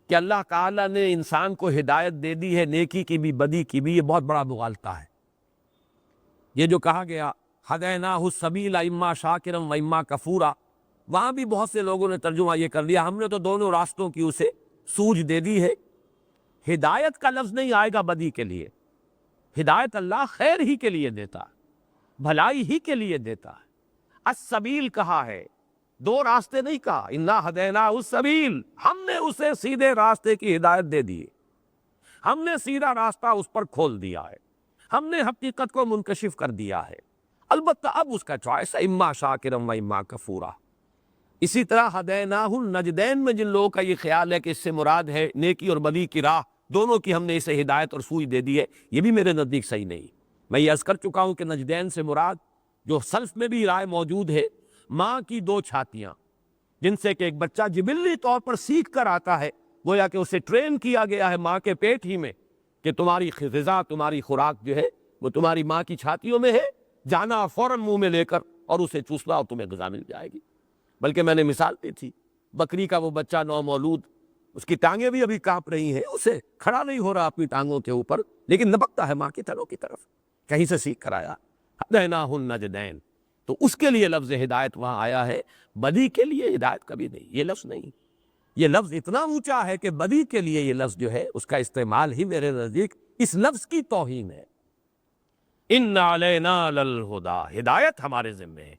کہ اللہ تعالیٰ نے انسان کو ہدایت دے دی ہے، نیکی کی بھی بدی کی بھی، یہ بہت بڑا مغالطہ ہے۔ یہ جو کہا گیا ہدیناہ السبیل اما شاکرا و اما کفورا، وہاں بھی بہت سے لوگوں نے ترجمہ یہ کر لیا ہم نے تو دونوں راستوں کی اسے سوجھ دے دی ہے۔ ہدایت کا لفظ نہیں آئے گا بدی کے لیے، ہدایت اللہ خیر ہی کے لیے دیتا ہے، بھلائی ہی کے لیے دیتا ہے۔ السبیل کہا ہے، دو راستے نہیں کہا، انا ہدیناہ السبیل، ہم نے اسے سیدھے راستے کی ہدایت دے دی، ہم نے سیدھا راستہ اس پر کھول دیا ہے، ہم نے حقیقت کو منکشف کر دیا ہے۔ البتہ اب اس کا چوائس ہے، اما شاکرا و اما کفورا۔ اسی طرح ہدیناہ النجدین میں جن لوگوں کا یہ خیال ہے کہ اس سے مراد ہے نیکی اور بدی کی راہ، دونوں کی ہم نے اسے ہدایت اور سوجھ دے دی ہے، یہ بھی میرے نزدیک صحیح نہیں۔ میں یہ عرض کر چکا ہوں کہ نجدین سے مراد، جو سلف میں بھی رائے موجود ہے، ماں کی دو چھاتیاں، جن سے کہ ایک بچہ جبلی طور پر سیکھ کر آتا ہے، گویا کہ اسے ٹرین کیا گیا ہے ماں کے پیٹ ہی میں کہ تمہاری غذا، تمہاری خوراک جو ہے وہ تمہاری ماں کی چھاتیوں میں ہے، جانا فوراً منہ میں لے کر اور اسے چوسنا اور تمہیں غذا مل جائے گی۔ بلکہ میں نے مثال دی تھی، بکری کا وہ بچہ نومولود، اس کی ٹانگیں بھی ابھی کانپ رہی ہیں، اسے کھڑا نہیں ہو رہا اپنی ٹانگوں کے اوپر، لیکن لپکتا ہے ماں کی تھنوں کی طرف، کہیں سے سیکھ کر آیا، ہدیناہ النجدین۔ تو اس کے لیے لفظ ہدایت وہاں آیا ہے، بدی کے لیے ہدایت کبھی نہیں، یہ لفظ نہیں۔ یہ لفظ اتنا اونچا ہے کہ بدی کے لیے یہ لفظ جو ہے اس کا استعمال ہی میرے نزدیک اس لفظ کی توہین ہے۔ ان علینا للہدی، ہدایت ہمارے ذمے ہے،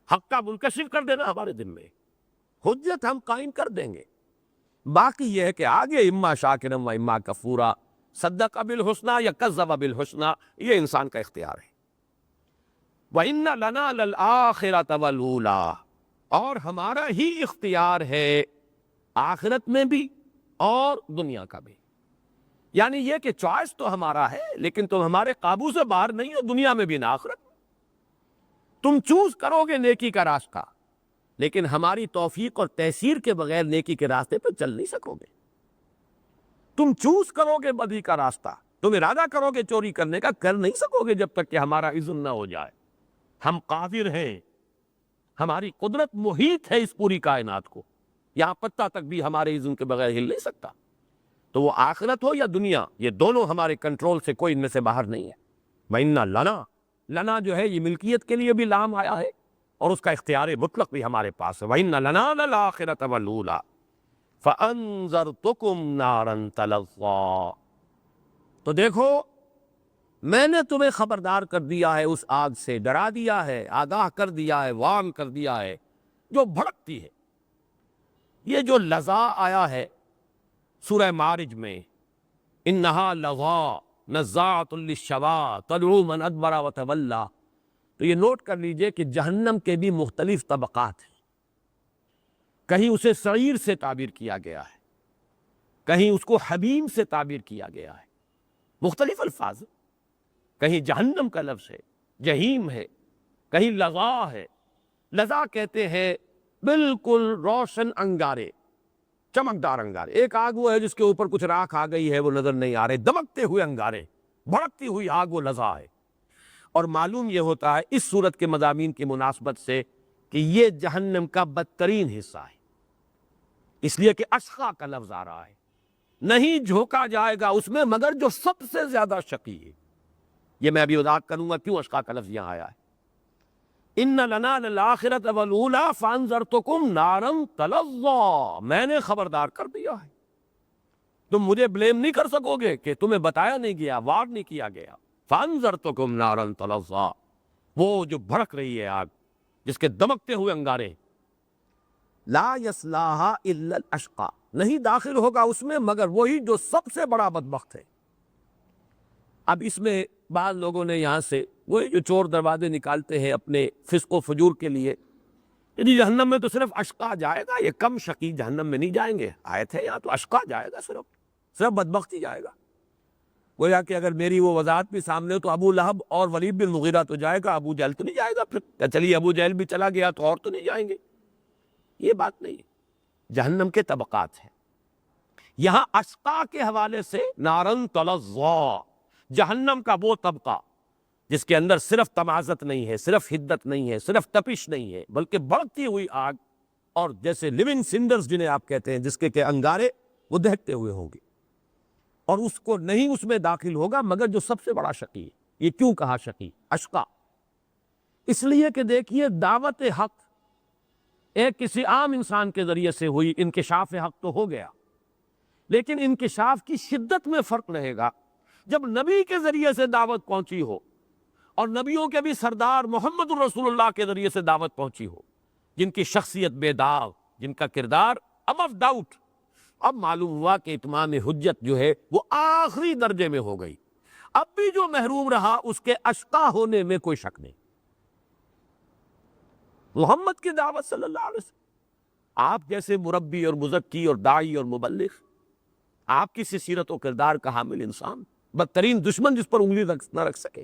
حق کا منکشف کر دینا ہمارے ذمے ہے، حجت ہم قائم کر دیں گے۔ باقی یہ ہے کہ آگے اما شاکرا و اما کفورا، صدق بالحسنی یا کذب بالحسنی، یہ انسان کا اختیار ہے۔ وَإِنَّ لَنَا لَلْآخِرَةَ وَالْأُولَىٰ، اور ہمارا ہی اختیار ہے آخرت میں بھی اور دنیا کا بھی، یعنی یہ کہ چوائس تو ہمارا ہے لیکن تم ہمارے قابو سے باہر نہیں ہو، دنیا میں بھی نہ آخرت میں۔ تم چوز کرو گے نیکی کا راستہ، لیکن ہماری توفیق اور تیسیر کے بغیر نیکی کے راستے پہ چل نہیں سکو گے۔ تم چوز کرو گے بدی کا راستہ، تم ارادہ کرو گے چوری کرنے کا، کر نہیں سکو گے جب تک کہ ہمارا اذن نہ ہو جائے۔ ہم قادر ہیں، ہماری قدرت محیط ہے اس پوری کائنات کو، یہاں پتہ تک بھی ہمارے اذن کے بغیر ہل نہیں سکتا۔ تو وہ آخرت ہو یا دنیا، یہ دونوں ہمارے کنٹرول سے کوئی ان میں سے باہر نہیں ہے۔ وَإِنَّ لَنَا، لنا جو ہے یہ ملکیت کے لیے بھی لام آیا ہے اور اس کا اختیار مطلق بھی ہمارے پاس ہے۔ وَإِنَّ لَنَا لَلْآخِرَةَ وَالْأُولَىٰ فَأَنذَرْتُكُمْ نَارًا تَلَظَّىٰ، تو دیکھو میں نے تمہیں خبردار کر دیا ہے اس آگ سے، ڈرا دیا ہے، آگاہ کر دیا ہے، وارن کر دیا ہے، جو بھڑکتی ہے۔ یہ جو لظا آیا ہے سورہ معارج میں، انہا لظا نزاعۃ للشوا تدعو من ادبر وتولی، تو یہ نوٹ کر لیجئے کہ جہنم کے بھی مختلف طبقات ہیں۔ کہیں اسے سعیر سے تعبیر کیا گیا ہے، کہیں اس کو حمیم سے تعبیر کیا گیا ہے، مختلف الفاظ، کہیں جہنم کا لفظ ہے، جہیم ہے، کہیں لظا ہے۔ لظا کہتے ہیں بالکل روشن انگارے، چمکدار انگارے۔ ایک آگ وہ ہے جس کے اوپر کچھ راکھ آ گئی ہے، وہ نظر نہیں آ رہے، دمکتے ہوئے انگارے، بھڑکتی ہوئی آگ، وہ لظا ہے۔ اور معلوم یہ ہوتا ہے اس صورت کے مضامین کی مناسبت سے کہ یہ جہنم کا بدترین حصہ ہے، اس لیے کہ اشقا کا لفظ آ رہا ہے، نہیں جھونکا جائے گا اس میں مگر جو سب سے زیادہ شقی ہے۔ یہ میں ابھی وضاحت کروں گا کیوں اشقا کا لفظ یہاں آیا ہے۔ ان لنا للآخرۃ والأولیٰ فانذرتکم نارا تلظیٰ، میں نے خبردار کر دیا ہے، تم مجھے بلیم نہیں کر سکو گے کہ تمہیں بتایا نہیں گیا، وارن نہیں کیا گیا۔ فانذرتکم نارا تلظیٰ، وہ جو بھڑک رہی ہے آگ، جس کے دمکتے ہوئے انگارے، لا یصلاھا الا الاشقی، نہیں داخل ہوگا اس میں مگر وہی جو سب سے بڑا بدبخت ہے۔ اب اس میں بعض لوگوں نے یہاں سے وہی جو چور دروازے نکالتے ہیں اپنے فسق و فجور کے لیے، یعنی جہنم میں تو صرف اشقا جائے گا، یہ کم شقی جہنم میں نہیں جائیں گے، آیت ہے یہاں تو اشقا جائے گا، صرف بدبخت ہی جائے گا۔ گویا کہ اگر میری وہ وضاحت بھی سامنے ہو تو ابو لہب اور ولید بن مغیرہ تو جائے گا، ابو جہل تو نہیں جائے گا، پھر چلیے ابو جہل بھی چلا گیا تو اور تو نہیں جائیں گے، یہ بات نہیں ہے۔ جہنم کے طبقات ہیں، یہاں اشقا کے حوالے سے نارن تلظیٰ، جہنم کا وہ طبقہ جس کے اندر صرف تمازت نہیں ہے، صرف حدت نہیں ہے، صرف تپش نہیں ہے، بلکہ بڑھتی ہوئی آگ، اور جیسے لیونگ سنڈرز جنہیں آپ کہتے ہیں، جس کے انگارے وہ دہکتے ہوئے ہوں گے، اور اس کو نہیں اس میں داخل ہوگا مگر جو سب سے بڑا شقی ہے۔ یہ کیوں کہا شقی، اشقا؟ اس لیے کہ دیکھیے دعوت حق ایک کسی عام انسان کے ذریعے سے ہوئی، انکشاف حق تو ہو گیا، لیکن انکشاف کی شدت میں فرق رہے گا جب نبی کے ذریعے سے دعوت پہنچی ہو، اور نبیوں کے بھی سردار محمد الرسول اللہ کے ذریعے سے دعوت پہنچی ہو، جن کی شخصیت بے داغ، جن کا کردار above ڈاؤٹ۔ اب معلوم ہوا کہ اتمام حجت جو ہے وہ آخری درجے میں ہو گئی، اب بھی جو محروم رہا اس کے اشقا ہونے میں کوئی شک نہیں۔ محمد کی دعوت صلی اللہ علیہ وسلم، آپ جیسے مربی اور مزکی اور داعی اور مبلغ، آپ کی سیرت و کردار کا حامل انسان، بدترین دشمن جس پر انگلی نہ رکھ سکے،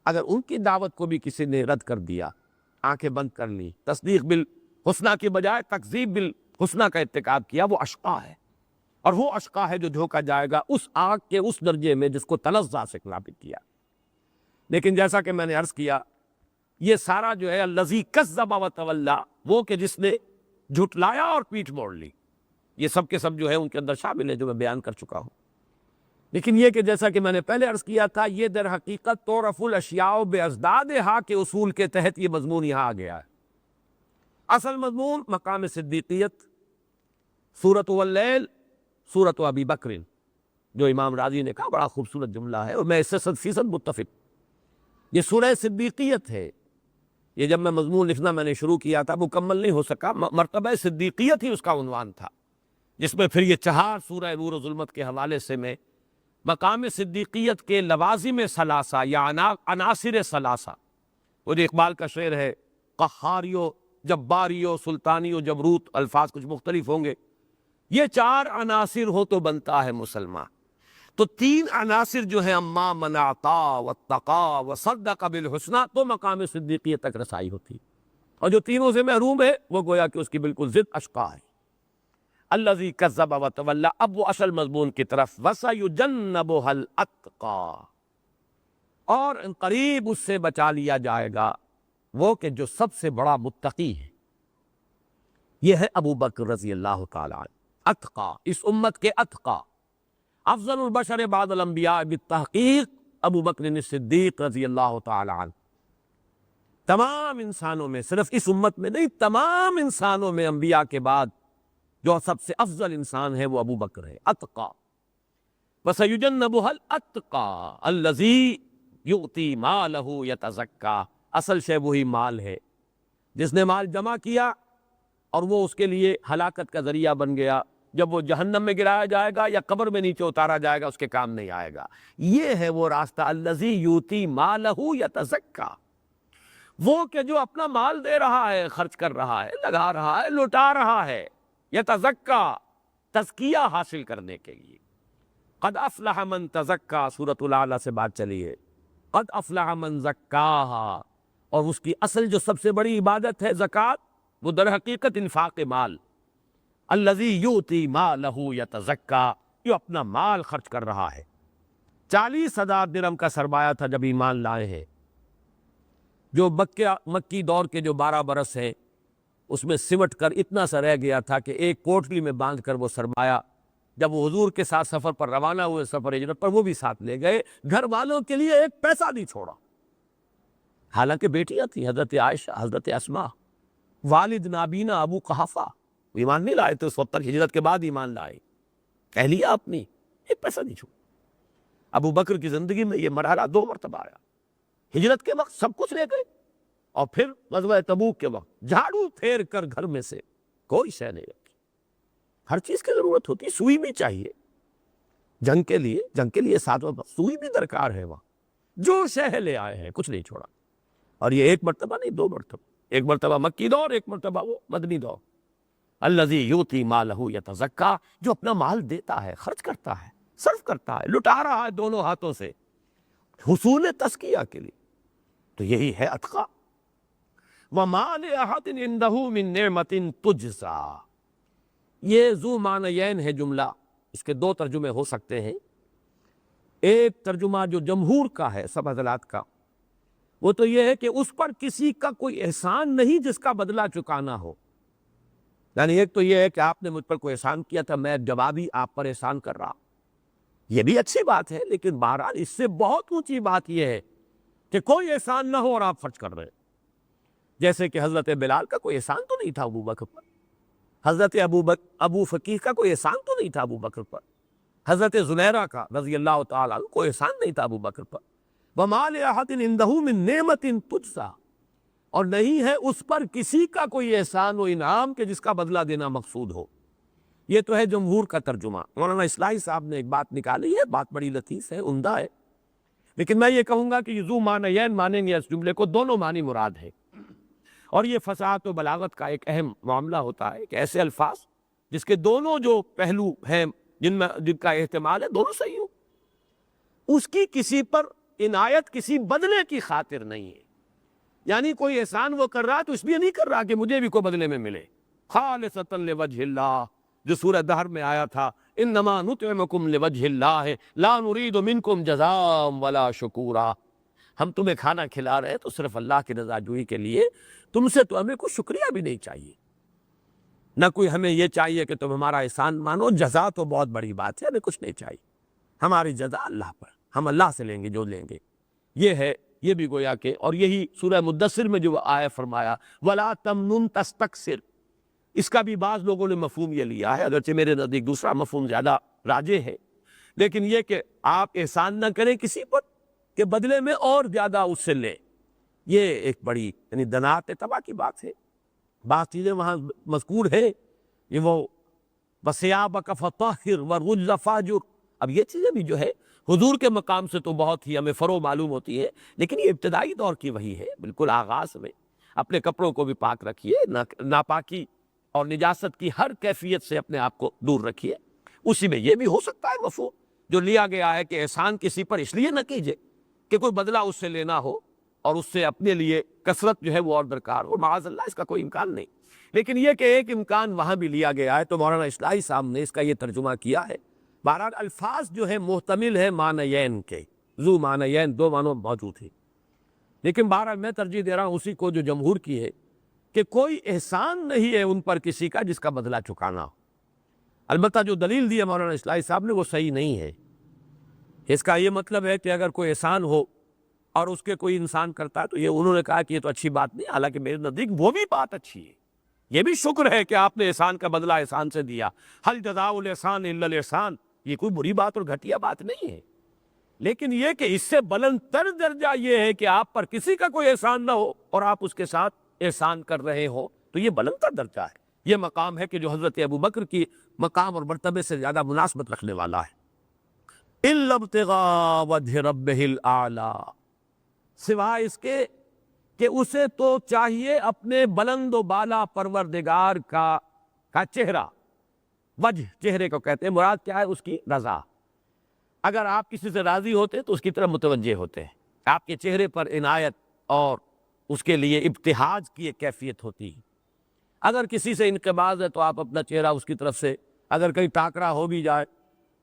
اگر ان کی دعوت کو بھی کسی نے رد کر دیا، آنکھیں بند کر لی، تصدیق بالحسنہ کی بجائے تکذیب بالحسنہ کا ارتکاب کیا، وہ اشقا ہے، اور وہ اشقا ہے جو دھوکا جائے گا اس آگ کے اس درجے میں جس کو تلظیٰ سے ثابت کیا۔ لیکن جیسا کہ میں نے عرض کیا یہ سارا جو ہے الذی کذب وتولی، وہ کہ جس نے جھٹلایا اور پیٹھ موڑ لی، یہ سب کے سب جو ہے ان کے اندر شامل ہے جو میں بیان کر چکا ہوں۔ لیکن یہ کہ جیسا کہ میں نے پہلے عرض کیا تھا، یہ در حقیقت تعرف الاشیاء بازدادہا کے اصول کے تحت یہ مضمون یہاں آ گیا ہے۔ اصل مضمون مقام صدیقیت، سورۃ واللیل، سورۃ ابی بکر، جو امام راضی نے کہا بڑا خوبصورت جملہ ہے اور میں اس سے 100% متفق۔ یہ سورہ صدیقیت ہے۔ یہ جب میں مضمون لکھنا میں نے شروع کیا تھا، مکمل نہیں ہو سکا، مرتبہ صدیقیت ہی اس کا عنوان تھا، جس میں پھر یہ 4 سورہ نور و ظلمت کے حوالے سے میں مقام صدیقیت کے لوازم ثلاثہ یا عناصر ثلاثہ، وہ جو اقبال کا شعر ہے، قہاریو جباریو سلطانیو جبروت، الفاظ کچھ مختلف ہوں گے، یہ 4 عناصر ہو تو بنتا ہے مسلمان۔ تو 3 عناصر جو ہیں، اما من اعطا واتقا وصدق بالحسنی، تو مقام صدیقیت تک رسائی ہوتی، اور جو تینوں سے محروم ہے وہ گویا کہ اس کی بالکل ضد اشقا ہے۔ الذی کذب وتولی، اب وہ اصل مضمون کی طرف، وسیجنبھا الاتقی، اور ان قریب اس سے بچا لیا جائے گا وہ کہ جو سب سے بڑا متقی ہے، یہ ہے ابو بکر رضی اللہ تعالی عنہ، اتقا، اس امت کے اتقا، افضل البشر بعد الانبیاء بالتحقیق ابو بکر صدیق رضی اللہ تعالی عنہ۔ تمام انسانوں میں، صرف اس امت میں نہیں، تمام انسانوں میں انبیاء کے بعد جو سب سے افضل انسان ہے وہ ابو بکر ہے، اتقا۔ وَسَيُجَنَّبُهَا الْأَتْقَى الَّذِي يُؤْتِي مَالَهُ يَتَزَكَّى، اصل شے وہی مال ہے جس نے مال جمع کیا اور وہ اس کے لیے ہلاکت کا ذریعہ بن گیا، جب وہ جہنم میں گرایا جائے گا یا قبر میں نیچے اتارا جائے گا اس کے کام نہیں آئے گا۔ یہ ہے وہ راستہ، الَّذِي يُؤْتِي مَالَهُ يَتَزَكَّى، وہ کہ جو اپنا مال دے رہا ہے، خرچ کر رہا ہے، لگا رہا ہے، لوٹا رہا ہے، یتزکا، تزکیہ حاصل کرنے کے لیے۔ قد افلح من تزکا، سورۃ الاعلیٰ سے بات چلی ہے، قد افلح من زکاہا، اور اس کی اصل جو سب سے بڑی عبادت ہے زکوٰۃ، وہ در حقیقت انفاق مال، الذی یؤتی مالہ یتزکا، جو اپنا مال خرچ کر رہا ہے۔ 40,000 درہم کا سرمایہ تھا جب ایمان لائے ہیں، جو مکی دور کے جو 12 برس ہیں اس میں سمٹ کر اتنا سا رہ گیا تھا کہ ایک کوٹلی میں باندھ کر وہ سرمایہ جب وہ حضور کے ساتھ سفر پر روانہ ہوئے، سفر ہجرت پر، وہ بھی ساتھ لے گئے، گھر والوں کے لیے ایک پیسہ نہیں چھوڑا۔ حالانکہ بیٹیاں تھیں، حضرت عائشہ، حضرت اسماء، والد نابینا ابو قحافہ، ایمان نہیں لائے تھے اس وقت تک، ہجرت کے بعد ایمان لائے، اہلیہ اپنی، ایک پیسہ نہیں چھوڑا۔ ابو بکر کی زندگی میں یہ مرحلہ 2 مرتبہ آیا، ہجرت کے وقت سب کچھ لے گئے، اور پھر غزوہ تبوک کے وقت جھاڑو پھیر کر گھر میں سے کوئی شے نہیں رکھی۔ ہر چیز کی ضرورت ہوتی، سوئی بھی چاہیے جنگ کے لیے ساتھ سوئی بھی درکار ہے، وہاں جو شے لے آئے ہیں کچھ نہیں چھوڑا۔ اور یہ ایک مرتبہ نہیں، 2 مرتبہ، ایک مرتبہ مکی دور، ایک مرتبہ وہ مدنی دور۔ الذی یؤتی مالہ یتزکا، جو اپنا مال دیتا ہے، خرچ کرتا ہے، صرف کرتا ہے، لٹا رہا ہے دونوں ہاتھوں سے حصول تزکیہ کے لیے، تو یہی ہے اتقا۔ وَمَا لِأَحَدٍ عِندَهُ مِن نِعْمَةٍ تُجْزَىٰ، یہ ذو معنیین ہے جملہ، اس کے 2 ترجمے ہو سکتے ہیں۔ ایک ترجمہ جو جمہور کا ہے سب حضرات کا، وہ تو یہ ہے کہ اس پر کسی کا کوئی احسان نہیں جس کا بدلہ چکانا ہو، یعنی ایک تو یہ ہے کہ آپ نے مجھ پر کوئی احسان کیا تھا، میں جوابی آپ پر احسان کر رہا، یہ بھی اچھی بات ہے، لیکن بہرحال اس سے بہت اونچی بات یہ ہے کہ کوئی احسان نہ ہو اور آپ خرچ کر رہے ہیں۔ جیسے کہ حضرت بلال کا کوئی احسان تو نہیں تھا ابو بکر پر، حضرت ابو فقیہ کا کوئی احسان تو نہیں تھا ابو بکر پر، حضرت زنیرہ کا رضی اللہ تعالیٰ عنہ کوئی احسان نہیں تھا ابو بکر پر۔ وَمَا لِأَحَدٍ عِندَهُ مِن نِعْمَةٍ تُجْزَىٰ، اور نہیں ہے اس پر کسی کا کوئی احسان و انعام کہ جس کا بدلہ دینا مقصود ہو۔ یہ تو ہے جمہور کا ترجمہ۔ مولانا اصلاحی صاحب نے ایک بات نکالی ہے، بات بڑی لطیف ہے، عمدہ ہے، لیکن میں یہ کہوں گا کہ یہ ذو معنیین مانیں گے اس جملے کو، دونوں معنی مراد ہے، اور یہ فصاحت و بلاغت کا ایک اہم معاملہ ہوتا ہے کہ ایسے الفاظ جس کے دونوں جو پہلو ہیں، جن کا احتمال ہے دونوں صحیح ہو، اس کی کسی پر عنایت کسی بدلے کی خاطر نہیں ہے، یعنی کوئی احسان وہ کر رہا ہے تو اس لیے نہیں کر رہا کہ مجھے بھی کوئی بدلے میں ملے، خالصۃ لوجہ اللہ، جو سورہ دہر میں آیا تھا، انما نطعمکم لوجہ اللہ لا نرید منکم جزاء ولا شکورا، ہم تمہیں کھانا کھلا رہے ہیں تو صرف اللہ کی رضا جوئی کے لیے، تم سے تو ہمیں کوئی شکریہ بھی نہیں چاہیے، نہ کوئی ہمیں یہ چاہیے کہ تم ہمارا احسان مانو، جزا تو بہت بڑی بات ہے، ہمیں کچھ نہیں چاہیے، ہماری جزا اللہ پر، ہم اللہ سے لیں گے جو لیں گے۔ یہ ہے، یہ بھی گویا کہ، اور یہی سورہ مدثر میں جو آیا فرمایا وَلَا تَمْنُن تَسْتَكْثِرْ، اس کا بھی بعض لوگوں نے مفہوم یہ لیا ہے، اگرچہ میرے نزدیک دوسرا مفہوم زیادہ راجح ہے، لیکن یہ کہ آپ احسان نہ کریں کسی پر کہ بدلے میں اور زیادہ اس سے لیں، یہ ایک بڑی یعنی دنات تباہ کی بات ہے۔ بعض چیزیں وہاں مذکور ہے، یہ وہ وَثِيَابَكَ فَطَهِّرْ وَالرُّجْزَ فَاهْجُرْ، اب یہ چیزیں بھی جو ہے حضور کے مقام سے تو بہت ہی ہمیں فروع معلوم ہوتی ہے، لیکن یہ ابتدائی دور کی وحی ہے، بالکل آغاز میں اپنے کپڑوں کو بھی پاک رکھیے، ناپاکی اور نجاست کی ہر کیفیت سے اپنے آپ کو دور رکھیے۔ اسی میں یہ بھی ہو سکتا ہے مفہوم جو لیا گیا ہے کہ احسان کسی پر اس لیے نہ کیجیے کہ کوئی بدلہ اس سے لینا ہو اور اس سے اپنے لیے کثرت جو ہے وہ اور درکار ہو، معاذ اللہ اس کا کوئی امکان نہیں، لیکن یہ کہ ایک امکان وہاں بھی لیا گیا ہے، تو مولانا اصلاحی صاحب نے اس کا یہ ترجمہ کیا ہے۔ بہرحال الفاظ جو ہے محتمل ہے معنیین کے، ذو معنیین، دو معنوں موجود ہیں، لیکن بہرحال میں ترجیح دے رہا ہوں اسی کو جو جمہور کی ہے کہ کوئی احسان نہیں ہے ان پر کسی کا جس کا بدلہ چکانا ہو۔ البتہ جو دلیل دی ہے مولانا اصلاحی صاحب نے وہ صحیح نہیں ہے، اس کا یہ مطلب ہے کہ اگر کوئی احسان ہو اور اس کے کوئی انسان کرتا ہے تو یہ انہوں نے کہا کہ یہ تو اچھی بات نہیں، حالانکہ میرے نزدیک وہ بھی بات اچھی ہے، یہ بھی شکر ہے کہ آپ نے احسان کا بدلہ احسان سے دیا، حل جزاء الاحسان الا الاحسان، یہ کوئی بری بات اور گھٹیا بات نہیں ہے، لیکن یہ کہ اس سے بلند تر درجہ یہ ہے کہ آپ پر کسی کا کوئی احسان نہ ہو اور آپ اس کے ساتھ احسان کر رہے ہو، تو یہ بلند تر درجہ ہے، یہ مقام ہے کہ جو حضرت ابوبکر کی مقام اور مرتبے سے زیادہ مناسبت رکھنے والا ہے۔ إِلَّا ابْتِغَاءَ وَجْهِ رَبِّهِ الْأَعْلَىٰ، سوائے اس کے کہ اسے تو چاہیے اپنے بلند و بالا پروردگار کا چہرہ، وجہ چہرے کو کہتے ہیں، مراد کیا ہے اس کی رضا، اگر آپ کسی سے راضی ہوتے تو اس کی طرف متوجہ ہوتے ہیں، آپ کے چہرے پر عنایت اور اس کے لیے ابتہاج کی ایک کیفیت ہوتی ہے، اگر کسی سے انقباض ہے تو آپ اپنا چہرہ اس کی طرف سے، اگر کہیں ٹاکرا ہو بھی جائے،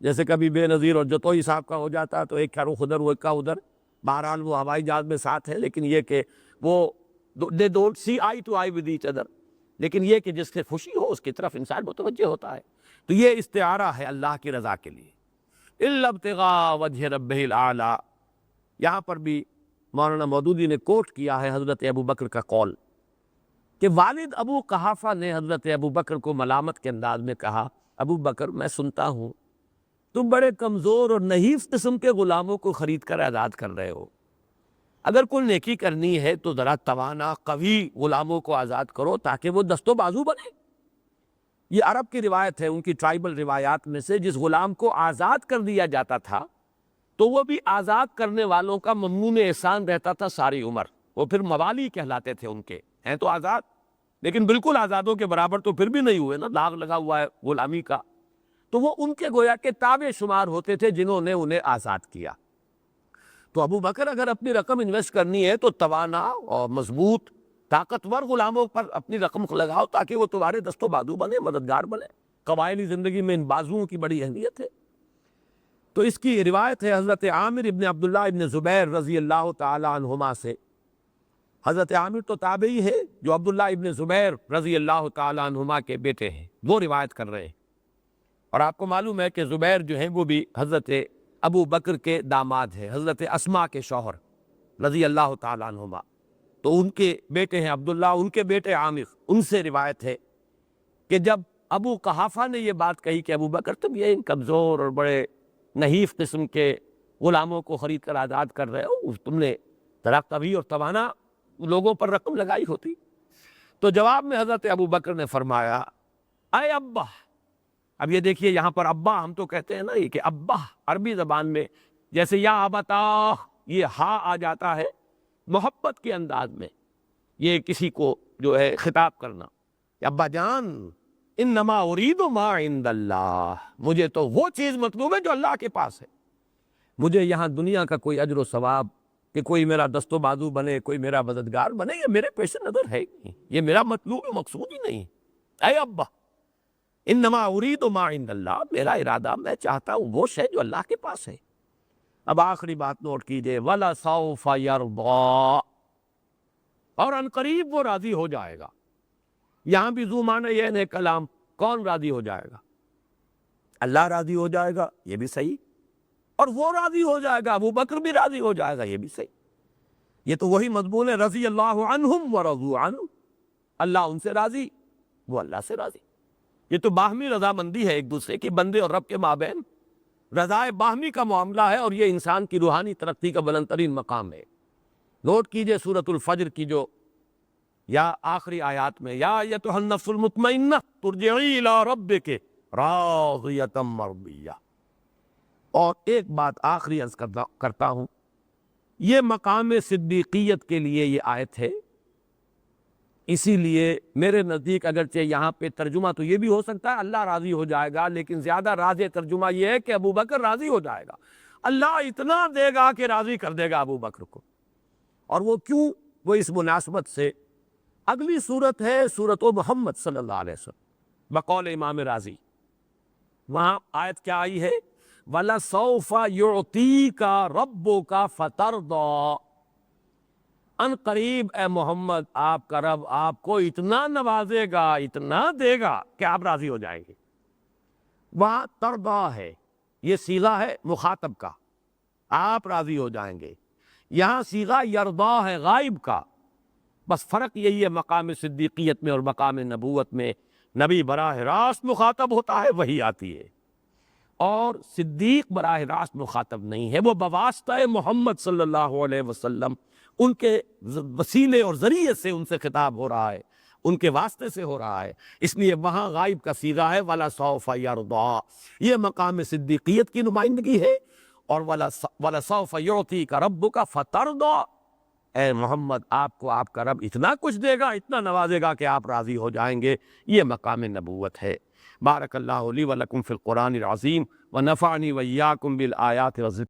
جیسے کبھی بے نظیر اور جتوئی صاحب کا ہو جاتا ہے تو ایک کا رخ ادھر وہ ایک کا ادھر، بہرحال وہ ہوائی جہاز میں ساتھ ہے، لیکن یہ کہ وہ they don't see eye to eye with each other، لیکن یہ کہ جس سے خوشی ہو اس کی طرف انسان متوجہ ہوتا ہے، تو یہ استعارہ ہے اللہ کی رضا کے لیے۔ إِلَّا ابْتِغَاءَ وَجْهِ رَبِّهِ الْأَعْلَىٰ، یہاں پر بھی مولانا مودودی نے کوٹ کیا ہے حضرت ابوبکر کا قول کہ والد ابو قحافہ نے حضرت ابوبکر کو ملامت کے انداز میں کہا، ابوبکر میں سنتا ہوں تم بڑے کمزور اور نحیف قسم کے غلاموں کو خرید کر آزاد کر رہے ہو، اگر کوئی نیکی کرنی ہے تو ذرا توانا قوی غلاموں کو آزاد کرو تاکہ وہ دست و بازو بنے۔ یہ عرب کی روایت ہے، ان کی ٹرائبل روایات میں سے، جس غلام کو آزاد کر دیا جاتا تھا تو وہ بھی آزاد کرنے والوں کا ممنون احسان رہتا تھا ساری عمر، وہ پھر موالی کہلاتے تھے، ان کے ہیں تو آزاد لیکن بالکل آزادوں کے برابر تو پھر بھی نہیں ہوئے نا، داغ لگا ہوا ہے غلامی کا، تو وہ ان کے گویا کے تابع شمار ہوتے تھے جنہوں نے انہیں آزاد کیا۔ تو ابو بکر اگر اپنی رقم انویسٹ کرنی ہے تو توانا اور مضبوط طاقتور غلاموں پر اپنی رقم لگاؤ تاکہ وہ تمہارے دست و بازو بنے، مددگار بنے، قبائلی زندگی میں ان بازوؤں کی بڑی اہمیت ہے۔ تو اس کی روایت ہے حضرت عامر ابن عبداللہ ابن زبیر رضی اللہ تعالی عنہما سے، حضرت عامر تو تابعی ہے جو عبداللہ ابن زبیر رضی اللہ تعالی عنہما کے بیٹے ہیں، وہ روایت کر رہے ہیں، اور آپ کو معلوم ہے کہ زبیر جو ہیں وہ بھی حضرت ابو بکر کے داماد ہیں، حضرت اسماء کے شوہر رضی اللہ تعالی عنہما، تو ان کے بیٹے ہیں عبداللہ، ان کے بیٹے عامر، ان سے روایت ہے کہ جب ابو قحافہ نے یہ بات کہی کہ ابو بکر تم یہ کمزور اور بڑے نحیف قسم کے غلاموں کو خرید کر آزاد کر رہے ہو، تم نے ذرا قوی اور توانا لوگوں پر رقم لگائی ہوتی، تو جواب میں حضرت ابو بکر نے فرمایا اے ابا، اب یہ دیکھیے یہاں پر ابا ہم تو کہتے ہیں نا یہ کہ ابا عربی زبان میں جیسے یا ابتا یہ ہا آ جاتا ہے محبت کے انداز میں، یہ کسی کو جو ہے خطاب کرنا، ابا جان انما ارید ما عند اللہ، مجھے تو وہ چیز مطلوب ہے جو اللہ کے پاس ہے، مجھے یہاں دنیا کا کوئی اجر و ثواب کہ کوئی میرا دست و بازو بنے، کوئی میرا مددگار بنے، یہ میرے پیش نظر ہے نہیں، یہ میرا مطلوب مقصود ہی نہیں۔ اے ابا انما ارید ما عند اللہ، میرا ارادہ میں چاہتا ہوں وہ شے جو اللہ کے پاس ہے۔ اب آخری بات نوٹ کیجئے، وَلَسَوْفَ يَرْضَىٰ، اور ان قریب وہ راضی ہو جائے گا۔ یہاں بھی ذو معنی یہ ہے کلام، کون راضی ہو جائے گا؟ اللہ راضی ہو جائے گا، یہ بھی صحیح، اور وہ راضی ہو جائے گا، ابو بکر بھی راضی ہو جائے گا، یہ بھی صحیح۔ یہ تو وہی مضمون ہے، رضی اللہ عنہم ورضوا عنہ، اللہ ان سے راضی، وہ اللہ سے راضی۔ یہ تو باہمی رضامندی ہے ایک دوسرے کی، بندے اور رب کے مابین رضائے باہمی کا معاملہ ہے، اور یہ انسان کی روحانی ترقی کا بلند ترین مقام ہے۔ نوٹ کیجئے سورۃ الفجر کی جو یا آخری آیات میں، یا ایتھا النفس المطمئنہ ترجعی الی ربک راضیۃ مرضیہ۔ اور ایک بات آخری عرض کرتا ہوں، یہ مقام صدیقیت کے لیے یہ آیت ہے، اسی لیے میرے نزدیک اگرچہ یہاں پہ ترجمہ تو یہ بھی ہو سکتا ہے اللہ راضی ہو جائے گا، لیکن زیادہ راضی ترجمہ یہ ہے کہ ابو بکر راضی ہو جائے گا، اللہ اتنا دے گا کہ راضی کر دے گا ابو بکر کو۔ اور وہ کیوں؟ وہ اس مناسبت سے اگلی صورت ہے سورۃ محمد صلی اللہ علیہ وسلم، بقول امام راضی، وہاں آیت کیا آئی ہے؟ وَلَسَوْفَ يُعْطِيكَ رَبُّكَ فَتَرْضَىٰ، ان قریب اے محمد آپ کا رب آپ کو اتنا نوازے گا، اتنا دے گا کہ آپ راضی ہو جائیں گے۔ وہاں ترضا ہے، یہ صیغہ ہے مخاطب کا، آپ راضی ہو جائیں گے۔ یہاں صیغہ یرضا ہے غائب کا، بس فرق یہی ہے مقام صدیقیت میں اور مقام نبوت میں، نبی براہ راست مخاطب ہوتا ہے، وہی آتی ہے، اور صدیق براہ راست مخاطب نہیں ہے، وہ بواسطہ محمد صلی اللہ علیہ وسلم، ان کے وسیلے اور ذریعے سے ان سے خطاب ہو رہا ہے، ان کے واسطے سے ہو رہا ہے، اس لیے وہاں غائب کا صیغہ ہے وَلَسَوْفَ يَرْضَىٰ، یہ مقام صدیقیت کی نمائندگی ہے، اور وَلَسَوْفَ يُعْطِيكَ رَبُّكَ فَتَرْضَىٰ، اے محمد آپ کو آپ کا رب اتنا کچھ دے گا، اتنا نوازے گا کہ آپ راضی ہو جائیں گے، یہ مقام نبوت ہے۔ بارک اللہ لی و لکم فی القرآن العظیم ونفعنی وإیاکم بالآیات والذکر